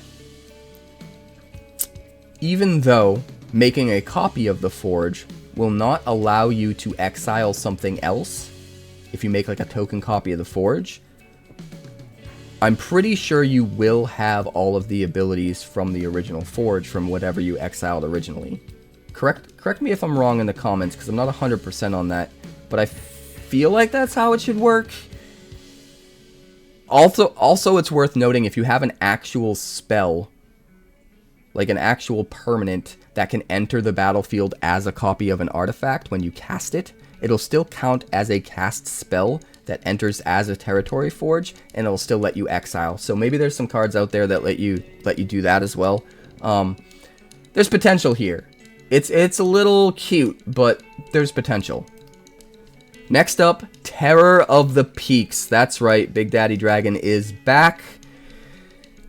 even though making a copy of the Forge will not allow you to exile something else if you make like a token copy of the Forge, I'm pretty sure you will have all of the abilities from the original Forge from whatever you exiled originally. Correct me if I'm wrong in the comments, because I'm not 100% on that, but I feel like that's how it should work. Also, it's worth noting, if you have an actual spell, like an actual permanent that can enter the battlefield as a copy of an artifact when you cast it, it'll still count as a cast spell that enters as a Territory Forge, and it'll still let you exile. So maybe there's some cards out there that let you do that as well. There's potential here. It's a little cute, but there's potential. Next up, Terror of the Peaks. That's right, Big Daddy Dragon is back.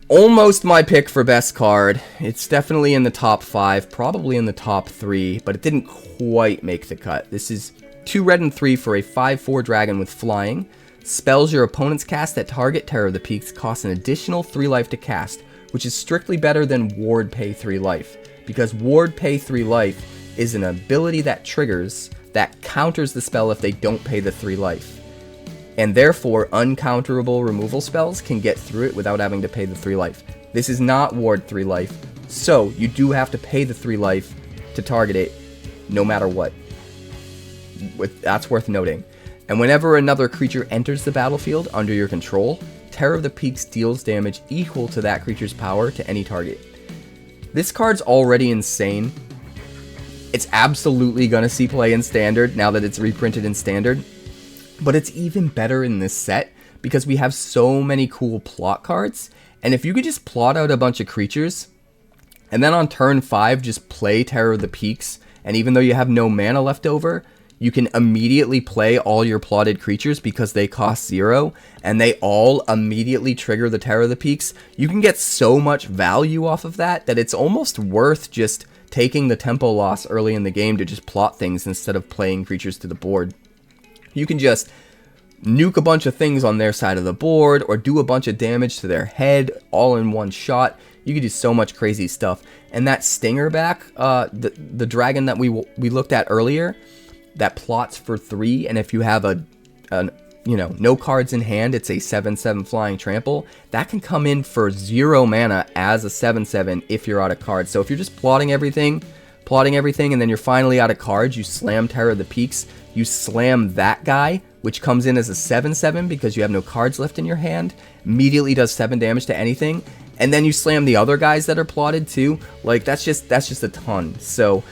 Almost my pick for best card. It's definitely in the top 5, probably in the top 3, but it didn't quite make the cut. This is 2 red and 3 for a 5/4 dragon with flying. Spells your opponent's cast that target Terror of the Peaks cost an additional 3 life to cast, which is strictly better than Ward Pay 3 life, because Ward Pay 3 life is an ability that triggers that counters the spell if they don't pay the 3 life. And therefore, uncounterable removal spells can get through it without having to pay the 3 life. This is not Ward 3 life, so you do have to pay the 3 life to target it, no matter what. That's worth noting. And whenever another creature enters the battlefield under your control, Terror of the Peaks deals damage equal to that creature's power to any target. This card's already insane. It's absolutely going to see play in Standard now that it's reprinted in Standard. But it's even better in this set because we have so many cool plot cards. And if you could just plot out a bunch of creatures, and then on turn 5 just play Terror of the Peaks, and even though you have no mana left over, you can immediately play all your plotted creatures because they cost 0, and they all immediately trigger the Terror of the Peaks. You can get so much value off of that it's almost worth just taking the tempo loss early in the game to just plot things instead of playing creatures to the board. You can just nuke a bunch of things on their side of the board or do a bunch of damage to their head all in one shot. You can do so much crazy stuff. And that Stinger back, the dragon that we looked at earlier, that plots for 3, and if you have no cards in hand, it's a 7/7 flying trample. That can come in for 0 mana as a 7/7 if you're out of cards. So if you're just plotting everything, and then you're finally out of cards, you slam Terror of the Peaks, you slam that guy, which comes in as a 7/7 because you have no cards left in your hand, immediately does 7 damage to anything, and then you slam the other guys that are plotted too. Like, that's just a ton. So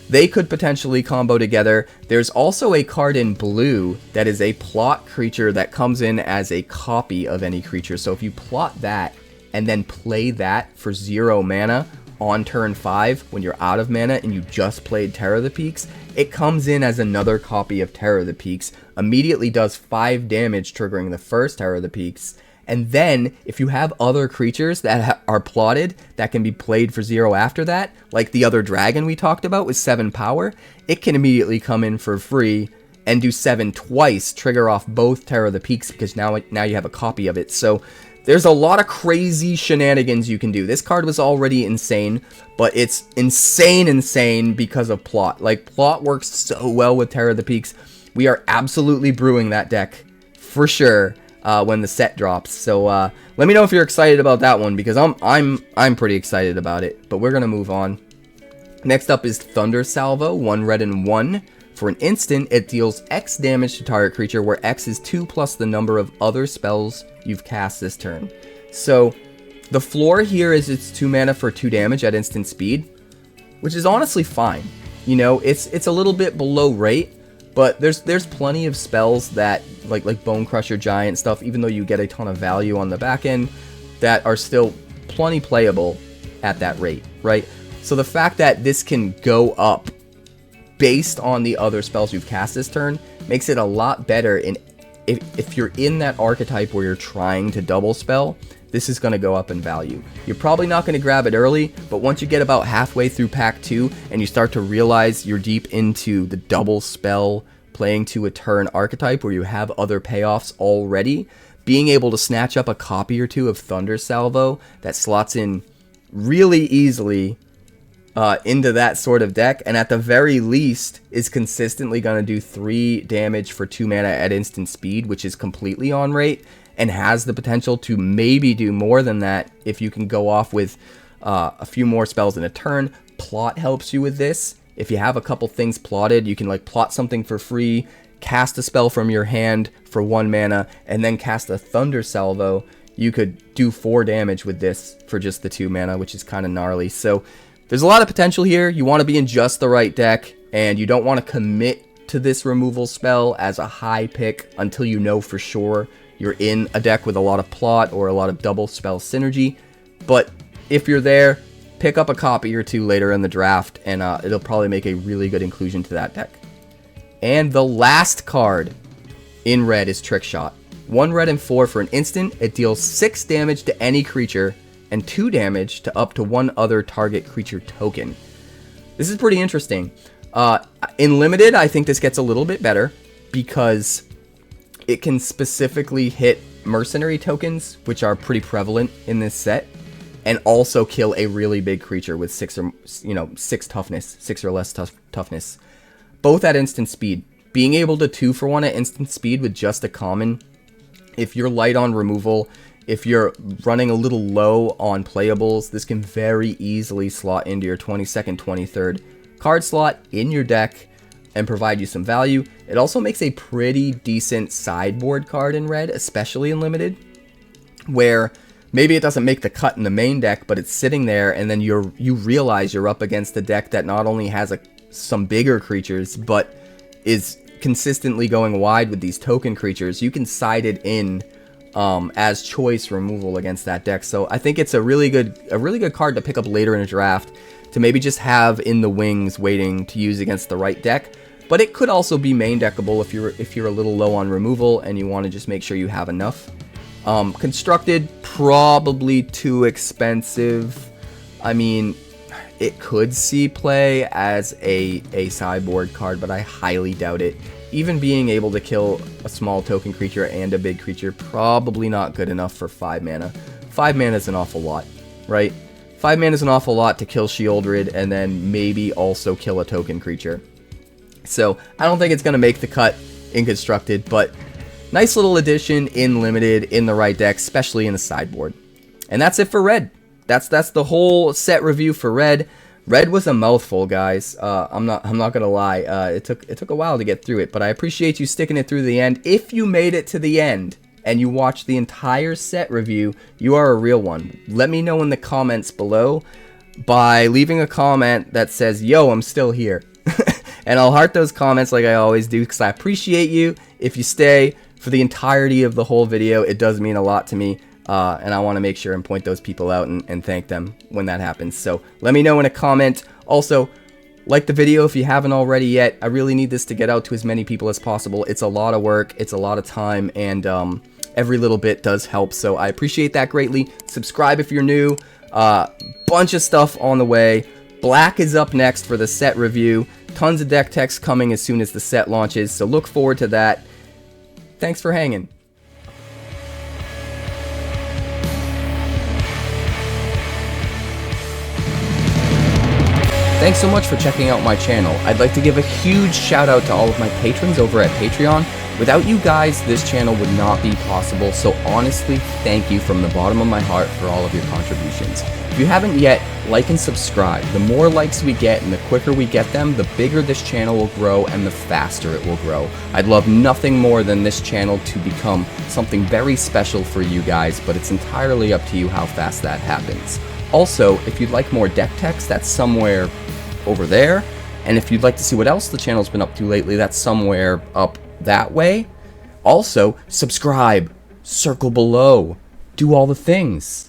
they could potentially combo together. There's also a card in blue that is a plot creature that comes in as a copy of any creature. So if you plot that and then play that for 0 mana on turn 5 when you're out of mana and you just played Terror of the Peaks, it comes in as another copy of Terror of the Peaks, immediately does 5 damage triggering the first Terror of the Peaks, and then if you have other creatures that are plotted that can be played for 0 after that, like the other dragon we talked about with 7 power, it can immediately come in for free and do 7 twice, trigger off both Terror of the Peaks because now you have a copy of it. So there's a lot of crazy shenanigans you can do. This card was already insane, but it's insane because of plot. Like, plot works so well with Terror of the Peaks. We are absolutely brewing that deck for sure when the set drops. So let me know if you're excited about that one, because I'm pretty excited about it. But we're gonna move on. Next up is Thunder Salvo, 1 red and 1. For an instant, it deals X damage to target creature, where X is 2 plus the number of other spells you've cast this turn. So the floor here is it's 2 mana for 2 damage at instant speed, which is honestly fine. You know, it's a little bit below rate, but there's plenty of spells that like Bone Crusher Giant stuff, even though you get a ton of value on the back end, that are still plenty playable at that rate, right? So the fact that this can go up based on the other spells you've cast this turn makes it a lot better. If you're in that archetype where you're trying to double spell, this is going to go up in value. You're probably not going to grab it early, but once you get about halfway through pack 2 and you start to realize you're deep into the double spell playing to a turn archetype where you have other payoffs already, being able to snatch up a copy or 2 of Thunder Salvo that slots in really easily into that sort of deck, and at the very least is consistently going to do 3 damage for 2 mana at instant speed, which is completely on rate, and has the potential to maybe do more than that if you can go off with a few more spells in a turn. Plot helps you with this. If you have a couple things plotted, you can like plot something for free, cast a spell from your hand for 1 mana, and then cast a Thunder Salvo. You could do 4 damage with this for just the 2 mana, which is kind of gnarly. So there's a lot of potential here. You want to be in just the right deck, and you don't want to commit to this removal spell as a high pick until you know for sure you're in a deck with a lot of plot or a lot of double spell synergy. But if you're there, pick up a copy or two later in the draft, and it'll probably make a really good inclusion to that deck. And the last card in red is Trick Shot. 1 red and 4 for an instant. It deals 6 damage to any creature and 2 damage to up to 1 other target creature token. This is pretty interesting. In limited, I think this gets a little bit better because it can specifically hit mercenary tokens, which are pretty prevalent in this set, and also kill a really big creature with 6 toughness, 6 or less toughness. Both at instant speed. Being able to 2-for-1 at instant speed with just a common, if you're light on removal, if you're running a little low on playables, this can very easily slot into your 22nd, 23rd card slot in your deck and provide you some value. It also makes a pretty decent sideboard card in red, especially in limited, where maybe it doesn't make the cut in the main deck, but it's sitting there, and then you realize you're up against a deck that not only has some bigger creatures, but is consistently going wide with these token creatures. You can side it in as choice removal against that deck. So I think it's a really good card to pick up later in a draft to maybe just have in the wings waiting to use against the right deck. But it could also be main deckable if you're a little low on removal and you want to just make sure you have enough. Constructed, probably too expensive. I mean, it could see play as a sideboard card, but I highly doubt it. Even being able to kill a small token creature and a big creature, probably not good enough for 5 mana. 5 mana is an awful lot, right? 5 mana is an awful lot to kill Sheoldred and then maybe also kill a token creature. So I don't think it's going to make the cut in Constructed, but nice little addition in Limited in the right deck, especially in the sideboard. And that's it for Red. That's the whole set review for Red. Red was a mouthful, guys. I'm not gonna lie. It took a while to get through it, but I appreciate you sticking it through the end. If you made it to the end and you watched the entire set review, you are a real one. Let me know in the comments below by leaving a comment that says, "Yo, I'm still here," and I'll heart those comments like I always do because I appreciate you. If you stay for the entirety of the whole video, it does mean a lot to me. And I want to make sure and point those people out and thank them when that happens. So let me know in a comment. Also, like the video if you haven't already yet. I really need this to get out to as many people as possible. It's a lot of work. It's a lot of time. And every little bit does help. So I appreciate that greatly. Subscribe if you're new. Bunch of stuff on the way. Black is up next for the set review. Tons of deck text coming as soon as the set launches. So look forward to that. Thanks for hanging. Thanks so much for checking out my channel. I'd like to give a huge shout out to all of my patrons over at Patreon. Without you guys, this channel would not be possible, so honestly, thank you from the bottom of my heart for all of your contributions. If you haven't yet, like and subscribe. The more likes we get and the quicker we get them, the bigger this channel will grow and the faster it will grow. I'd love nothing more than this channel to become something very special for you guys, but it's entirely up to you how fast that happens. Also, if you'd like more deck text, that's somewhere over there. And if you'd like to see what else the channel's been up to lately, that's somewhere up that way. Also, subscribe, circle below, do all the things.